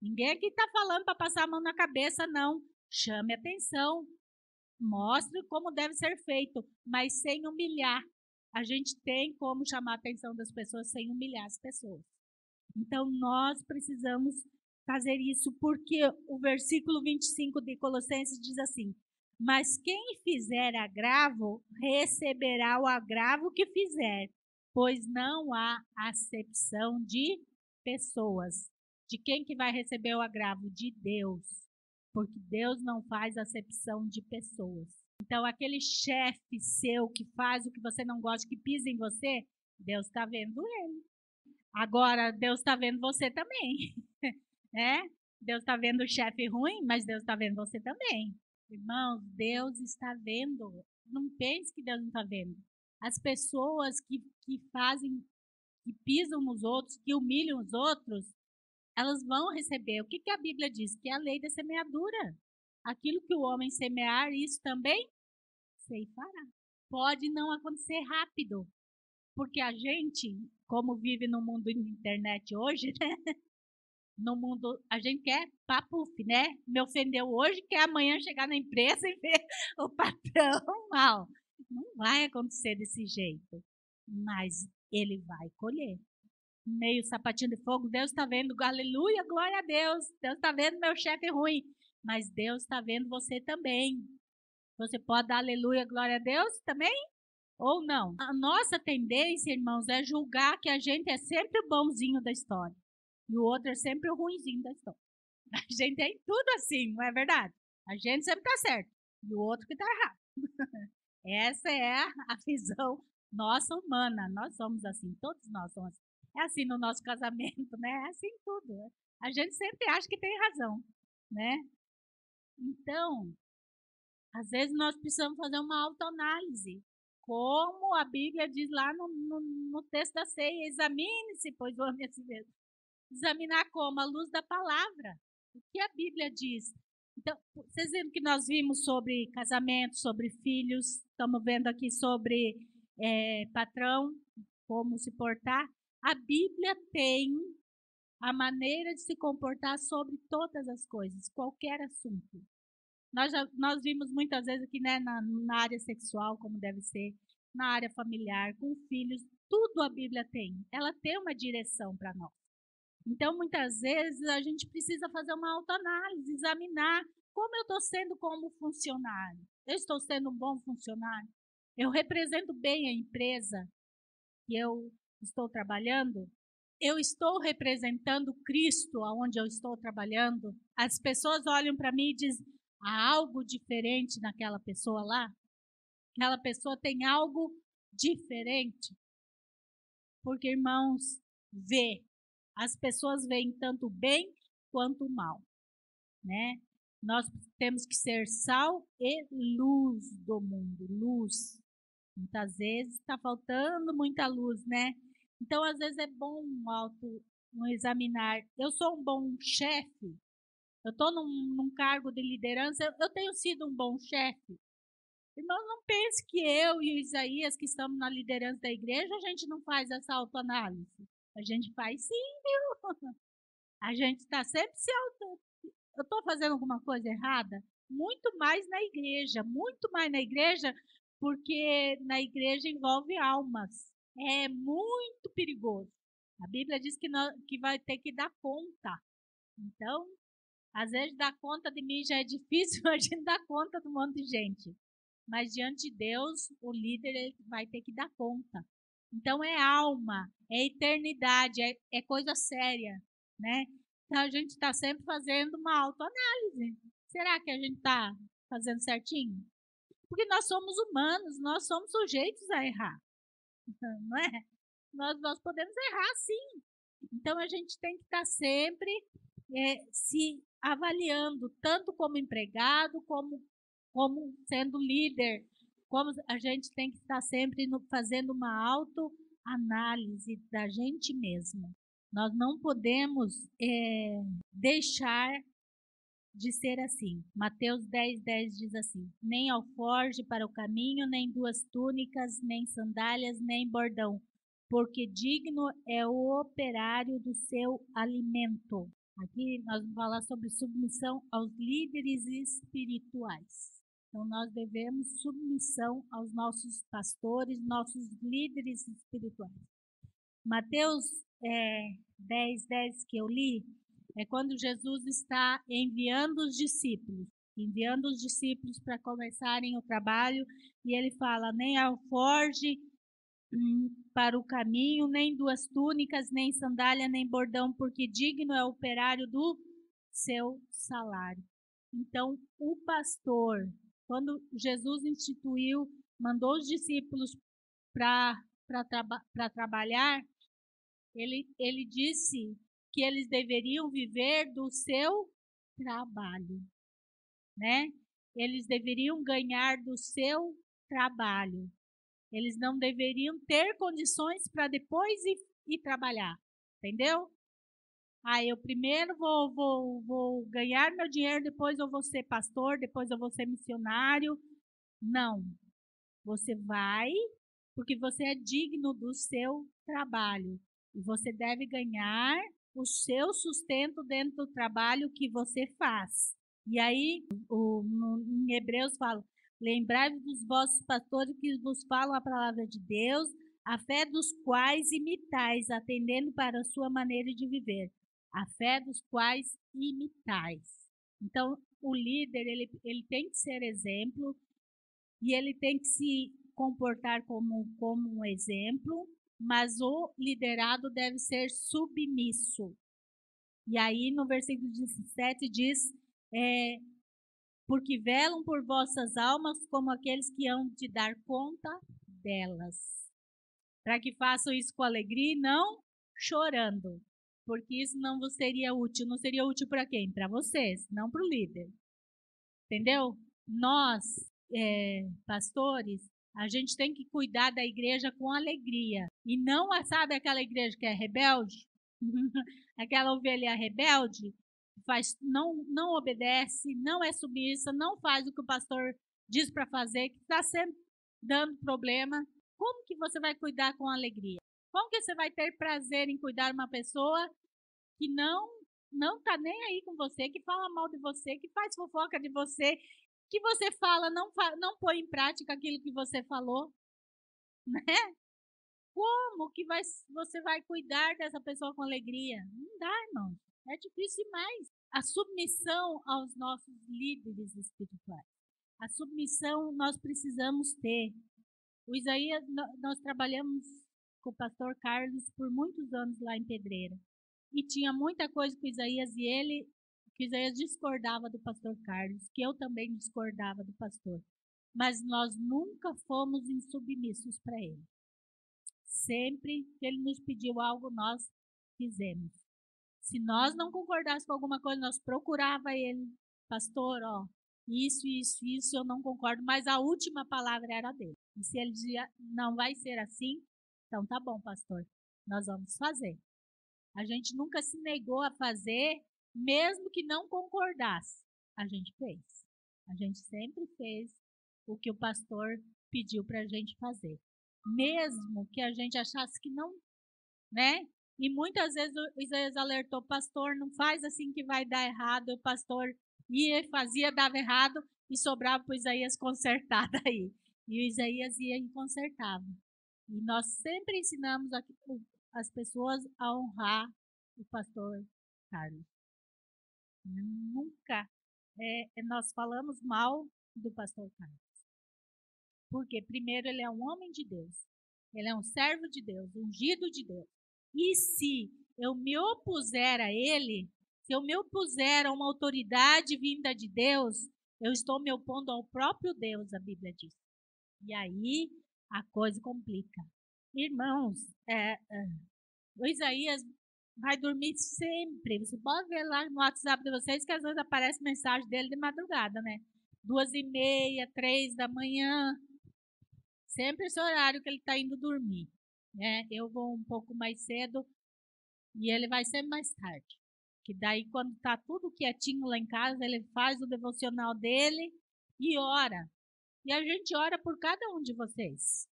Ninguém aqui está falando para passar a mão na cabeça, não. Chame atenção. Mostre como deve ser feito, mas sem humilhar. A gente tem como chamar a atenção das pessoas sem humilhar as pessoas. Então, nós precisamos fazer isso, porque o versículo 25 de Colossenses diz assim: mas quem fizer agravo, receberá o agravo que fizer, pois não há acepção de pessoas. De quem que vai receber o agravo? De Deus, porque Deus não faz acepção de pessoas. Então, aquele chefe seu que faz o que você não gosta, que pisa em você, Deus está vendo ele. Agora, Deus está vendo você também, né? Deus está vendo o chefe ruim, mas Deus está vendo você também. Irmãos, Deus está vendo. Não pense que Deus não está vendo. As pessoas que fazem, que pisam nos outros, que humilham os outros, elas vão receber. O que, que a Bíblia diz? Que é a lei da semeadura. Aquilo que o homem semear, isso também ceifará. Pode não acontecer rápido, porque a gente, como vive no mundo da internet hoje, né? No mundo, a gente quer papuf, né? Me ofendeu hoje, quer amanhã chegar na empresa e ver o patrão mal. Não vai acontecer desse jeito, mas ele vai colher. Meio sapatinho de fogo, Deus está vendo, aleluia, glória a Deus. Deus está vendo meu chefe ruim, mas Deus está vendo você também. Você pode dar aleluia, glória a Deus também? Ou não? A nossa tendência, irmãos, é julgar que a gente é sempre o bonzinho da história. E o outro é sempre o ruinzinho da história. A gente tem tudo assim, não é verdade? A gente sempre tá certo. E o outro que tá errado. Essa é a visão nossa humana. Nós somos assim, todos nós somos assim. É assim no nosso casamento, né? É assim tudo. A gente sempre acha que tem razão, né? Então, às vezes nós precisamos fazer uma autoanálise. Como a Bíblia diz lá no texto da ceia, examine-se, pois o homem é si mesmo. Examinar como? À luz da palavra. O que a Bíblia diz? Então, vocês viram que nós vimos sobre casamento, sobre filhos, estamos vendo aqui sobre patrão, como se portar. A Bíblia tem a maneira de se comportar sobre todas as coisas, qualquer assunto. Nós vimos muitas vezes aqui, né, na área sexual, como deve ser, na área familiar, com filhos, tudo a Bíblia tem. Ela tem uma direção para nós. Então, muitas vezes, a gente precisa fazer uma autoanálise, examinar como eu estou sendo como funcionário. Eu estou sendo um bom funcionário? Eu represento bem a empresa que eu estou trabalhando? Eu estou representando Cristo aonde eu estou trabalhando? As pessoas olham para mim e dizem, há algo diferente naquela pessoa lá? Aquela pessoa tem algo diferente? Porque, irmãos, as pessoas veem tanto o bem quanto o mal, né? Nós temos que ser sal e luz do mundo, luz. Muitas vezes está faltando muita luz, né? Então, às vezes é bom um examinar. Eu sou um bom chefe? Eu estou num cargo de liderança? Eu tenho sido um bom chefe? Irmão, não pense que eu e o Isaías, que estamos na liderança da igreja, a gente não faz essa autoanálise. A gente faz sim, viu? A gente está sempre se auto. Eu estou fazendo alguma coisa errada? Muito mais na igreja, muito mais na igreja, porque na igreja envolve almas. É muito perigoso. A Bíblia diz que vai ter que dar conta. Então, às vezes dar conta de mim já é difícil, imagina dar conta de um monte de gente. Mas diante de Deus, o líder ele vai ter que dar conta. Então é alma, é eternidade, é coisa séria, né? Então a gente está sempre fazendo uma autoanálise. Será que a gente está fazendo certinho? Porque nós somos humanos, nós somos sujeitos a errar, não é? Nós podemos errar sim. Então a gente tem que estar sempre se avaliando, tanto como empregado, como sendo líder, como a gente tem que estar sempre fazendo uma autoanálise da gente mesmo. Nós não podemos deixar de ser assim. Mateus 10:10 diz assim: nem alforge para o caminho, nem duas túnicas, nem sandálias, nem bordão, porque digno é o operário do seu alimento. Aqui nós vamos falar sobre submissão aos líderes espirituais. Então, nós devemos submissão aos nossos pastores, nossos líderes espirituais. Mateus 10:10 que eu li, é quando Jesus está enviando os discípulos para começarem o trabalho, e ele fala: nem alforge para o caminho, nem 2 túnicas, nem sandália, nem bordão, porque digno é o operário do seu salário. Então, o pastor, quando Jesus mandou os discípulos para trabalhar, ele disse que eles deveriam viver do seu trabalho, né? Eles deveriam ganhar do seu trabalho. Eles não deveriam ter condições para depois ir trabalhar, entendeu? Eu primeiro vou ganhar meu dinheiro, depois eu vou ser pastor, depois eu vou ser missionário. Não. Você vai porque você é digno do seu trabalho. E você deve ganhar o seu sustento dentro do trabalho que você faz. E aí, em Hebreus fala: lembrai-vos dos vossos pastores que vos falam a palavra de Deus, a fé dos quais imitais, atendendo para a sua maneira de viver. A fé dos quais imitais. Então, o líder, ele tem que ser exemplo e ele tem que se comportar como um exemplo, mas o liderado deve ser submisso. E aí, no versículo 17 diz, porque velam por vossas almas como aqueles que hão de dar conta delas. Para que façam isso com alegria e não chorando. Porque isso não vos seria útil. Não seria útil para quem? Para vocês, não para o líder. Entendeu? Nós, pastores, a gente tem que cuidar da igreja com alegria. E não, sabe aquela igreja que é rebelde? Aquela ovelha rebelde? Não obedece, não é submissa, não faz o que o pastor diz para fazer, que está sempre dando problema. Como que você vai cuidar com alegria? Como que você vai ter prazer em cuidar de uma pessoa que não está nem aí com você, que fala mal de você, que faz fofoca de você, que você fala, não põe em prática aquilo que você falou, né? Como que você vai cuidar dessa pessoa com alegria? Não dá, irmão. É difícil demais. A submissão aos nossos líderes espirituais. A submissão nós precisamos ter. O Isaías, nós trabalhamos com o pastor Carlos por muitos anos lá em Pedreira. E tinha muita coisa com Isaías que Isaías discordava do pastor Carlos, que eu também discordava do pastor. Mas nós nunca fomos insubmissos para ele. Sempre que ele nos pediu algo, nós fizemos. Se nós não concordássemos com alguma coisa, nós procurava ele, pastor, isso eu não concordo, mas a última palavra era dele. E se ele dizia, não vai ser assim, então tá bom, pastor, nós vamos fazer. A gente nunca se negou a fazer, mesmo que não concordasse. A gente fez. A gente sempre fez o que o pastor pediu para a gente fazer. Mesmo que a gente achasse que não, né? E muitas vezes o Isaías alertou, pastor, não faz assim que vai dar errado. O pastor ia e fazia, dava errado, e sobrava para o Isaías consertar daí. E o Isaías ia e consertava. E nós sempre ensinamos as pessoas a honrar o pastor Carlos. Nunca nós falamos mal do pastor Carlos. Porque, primeiro, ele é um homem de Deus. Ele é um servo de Deus, ungido de Deus. E se eu me opuser a ele, se eu me opuser a uma autoridade vinda de Deus, eu estou me opondo ao próprio Deus, a Bíblia diz. E aí a coisa complica. Irmãos, o Isaías vai dormir sempre. Você pode ver lá no WhatsApp de vocês que às vezes aparece mensagem dele de madrugada, né? 2h30, 3 da manhã. Sempre esse horário que ele está indo dormir. Né? Eu vou um pouco mais cedo e ele vai sempre mais tarde. Que daí, quando está tudo quietinho lá em casa, ele faz o devocional dele e ora. E a gente ora por cada um de vocês.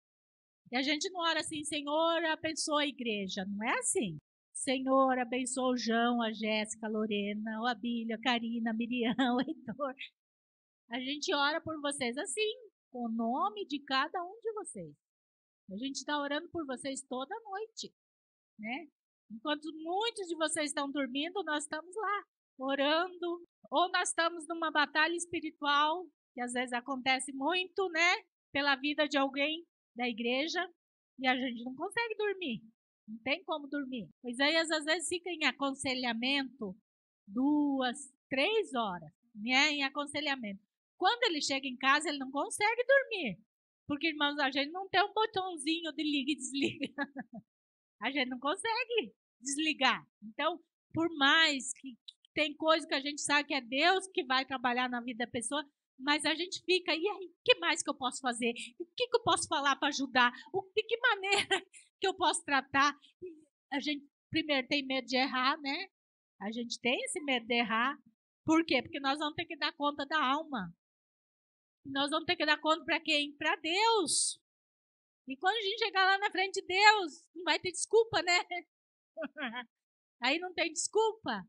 E a gente não ora assim, Senhor, abençoa a igreja. Não é assim. Senhor, abençoa o João, a Jéssica, a Lorena, a Bíblia, a Karina, a Miriam, o Heitor. A gente ora por vocês assim, com o nome de cada um de vocês. A gente está orando por vocês toda noite. né? Enquanto muitos de vocês estão dormindo, nós estamos lá, orando, ou nós estamos numa batalha espiritual, que às vezes acontece muito, né? Pela vida de alguém da igreja, e a gente não consegue dormir. Não tem como dormir. O Isaías às vezes fica em aconselhamento 2, 3 horas, né? Em aconselhamento. Quando ele chega em casa, ele não consegue dormir. Porque, irmãos, a gente não tem um botãozinho de liga e desliga. A gente não consegue desligar. Então, por mais que tem coisa que a gente sabe que é Deus que vai trabalhar na vida da pessoa, mas a gente fica, e aí, o que mais que eu posso fazer? O que eu posso falar para ajudar? De que maneira que eu posso tratar? A gente, primeiro, tem medo de errar, né? A gente tem esse medo de errar. Por quê? Porque nós vamos ter que dar conta da alma. Nós vamos ter que dar conta para quem? Para Deus. E quando a gente chegar lá na frente de Deus, não vai ter desculpa, né? Aí não tem desculpa.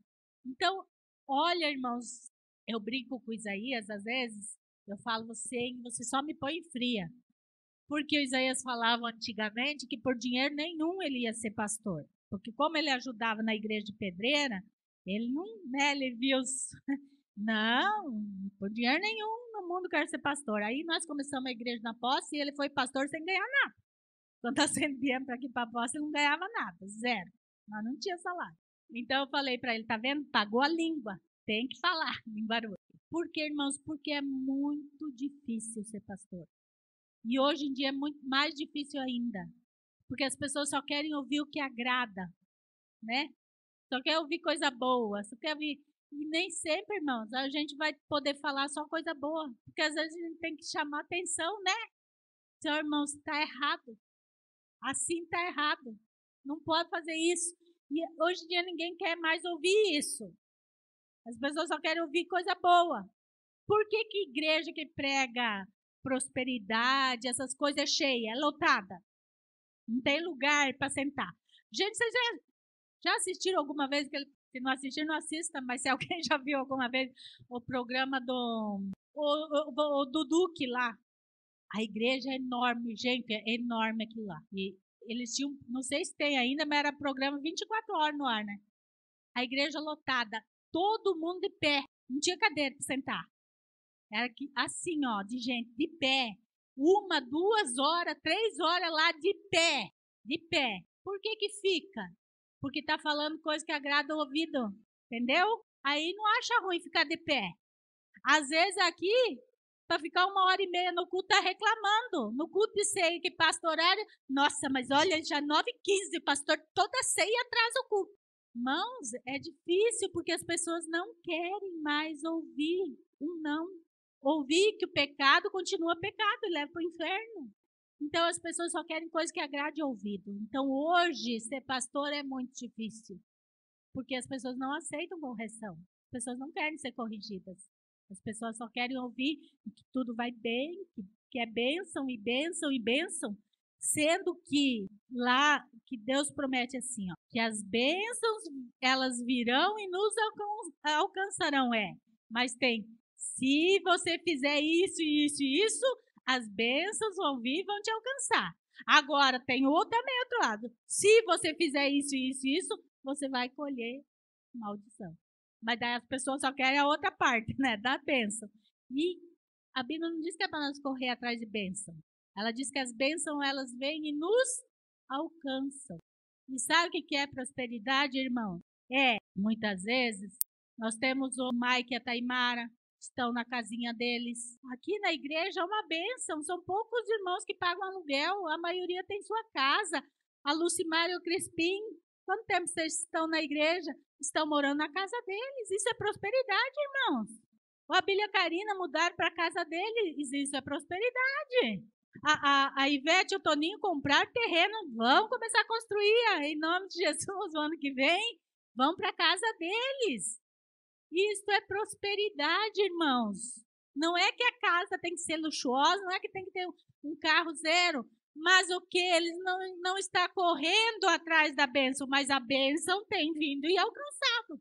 Então, olha, irmãos, eu brinco com o Isaías, às vezes, eu falo, você só me põe fria. Porque o Isaías falava antigamente que por dinheiro nenhum ele ia ser pastor. Porque como ele ajudava na igreja de Pedreira, ele não, né, ele viu os... Não, por dinheiro nenhum no mundo quer ser pastor. Aí nós começamos a igreja na posse e ele foi pastor sem ganhar nada. Quando a gente viemos para aqui para a posse, ele não ganhava nada, zero. Nós não tinha salário. Então eu falei para ele, tá vendo? Pagou a língua. Tem que falar língua. Por quê, irmãos? Porque é muito difícil ser pastor. E hoje em dia é muito mais difícil ainda. Porque as pessoas só querem ouvir o que agrada, né? Só quer ouvir coisa boa, só quer ouvir... E nem sempre, irmãos, a gente vai poder falar só coisa boa. Porque às vezes a gente tem que chamar atenção, né? Então, irmãos, está errado. Assim está errado. Não pode fazer isso. E hoje em dia ninguém quer mais ouvir isso. As pessoas só querem ouvir coisa boa. Por que igreja que prega prosperidade, essas coisas é cheia, é lotada? Não tem lugar para sentar. Gente, vocês já assistiram alguma vez? Se não assistir, não assista, mas se alguém já viu alguma vez o programa do Duque lá. A igreja é enorme, gente, é enorme aquilo lá. E eles tinham, não sei se tem ainda, mas era programa 24 horas no ar, né? A igreja lotada, todo mundo de pé, não tinha cadeira para sentar. Era assim, ó, de gente, de pé. 1, 2 horas, 3 horas lá de pé, de pé. Por que fica? Porque está falando coisa que agrada o ouvido, entendeu? Aí não acha ruim ficar de pé. Às vezes aqui, para ficar 1h30 no culto, está reclamando. No culto de ceia, que pastorário, nossa, mas olha, já 9h15, pastor, toda ceia atrasa o culto. Irmãos, é difícil porque as pessoas não querem mais ouvir um não. Ouvir que o pecado continua pecado e leva para o inferno. Então, as pessoas só querem coisa que agrade o ouvido. Então, hoje, ser pastor é muito difícil. Porque as pessoas não aceitam correção. As pessoas não querem ser corrigidas. As pessoas só querem ouvir que tudo vai bem, que é bênção e bênção e bênção. Sendo que lá, que Deus promete assim, ó, que as bênçãos, elas virão e nos alcançarão, Mas tem, se você fizer isso, isso e isso, as bênçãos vão vir e vão te alcançar. Agora, tem também outro lado. Se você fizer isso, isso e isso, você vai colher maldição. Mas daí as pessoas só querem a outra parte, né? Da bênção. E a Bíblia não diz que é para nós correr atrás de bênção. Ela diz que as bênçãos, elas vêm e nos alcançam. E sabe o que é prosperidade, irmão? Muitas vezes, nós temos o Mike e a Taimara, estão na casinha deles. Aqui na igreja é uma bênção, são poucos irmãos que pagam aluguel, a maioria tem sua casa. A Lucimar e o Crispim, quanto tempo vocês estão na igreja? Estão morando na casa deles, isso é prosperidade, irmãos. O Abília e a Karina mudaram para a casa deles, isso é prosperidade. A Ivete e o Toninho compraram terreno, vão começar a construir, em nome de Jesus, o ano que vem, vão para a casa deles. Isso é prosperidade, irmãos. Não é que a casa tem que ser luxuosa, não é que tem que ter um carro zero, mas o que? Eles não estão correndo atrás da bênção, mas a bênção tem vindo e alcançado.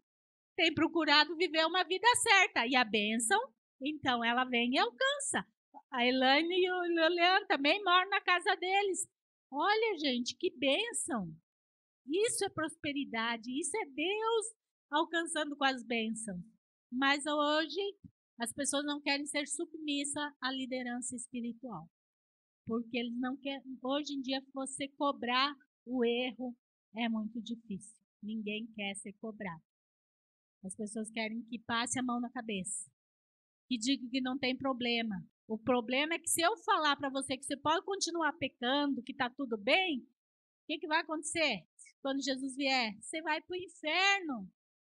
Tem procurado viver uma vida certa. E a bênção, então, ela vem e alcança. A Elaine e o Leandro também moram na casa deles. Olha, gente, que bênção. Isso é prosperidade, isso é Deus alcançando com as bênçãos. Mas hoje as pessoas não querem ser submissas à liderança espiritual. Porque eles não querem. Hoje em dia, você cobrar o erro é muito difícil. Ninguém quer ser cobrado. As pessoas querem que passe a mão na cabeça. Que diga que não tem problema. O problema é que se eu falar para você que você pode continuar pecando, que está tudo bem, o que vai acontecer quando Jesus vier? Você vai para o inferno.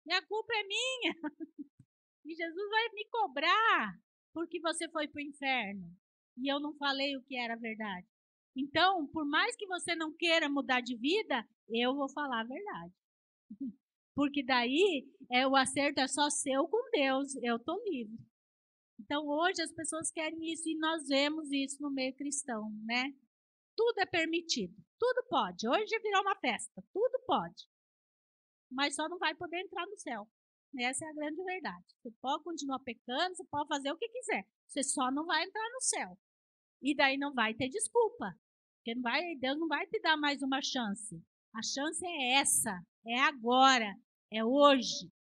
E a culpa é minha. E Jesus vai me cobrar porque você foi para o inferno. E eu não falei o que era verdade. Então, por mais que você não queira mudar de vida, eu vou falar a verdade. Porque daí o acerto é só seu com Deus. Eu estou livre. Então, hoje as pessoas querem isso e nós vemos isso no meio cristão, né? Tudo é permitido. Tudo pode. Hoje virou uma festa. Tudo pode. Mas só não vai poder entrar no céu. Essa é a grande verdade. Você pode continuar pecando, você pode fazer o que quiser. Você só não vai entrar no céu. E daí não vai ter desculpa. Porque Deus não vai te dar mais uma chance. A chance é essa. É agora. É hoje.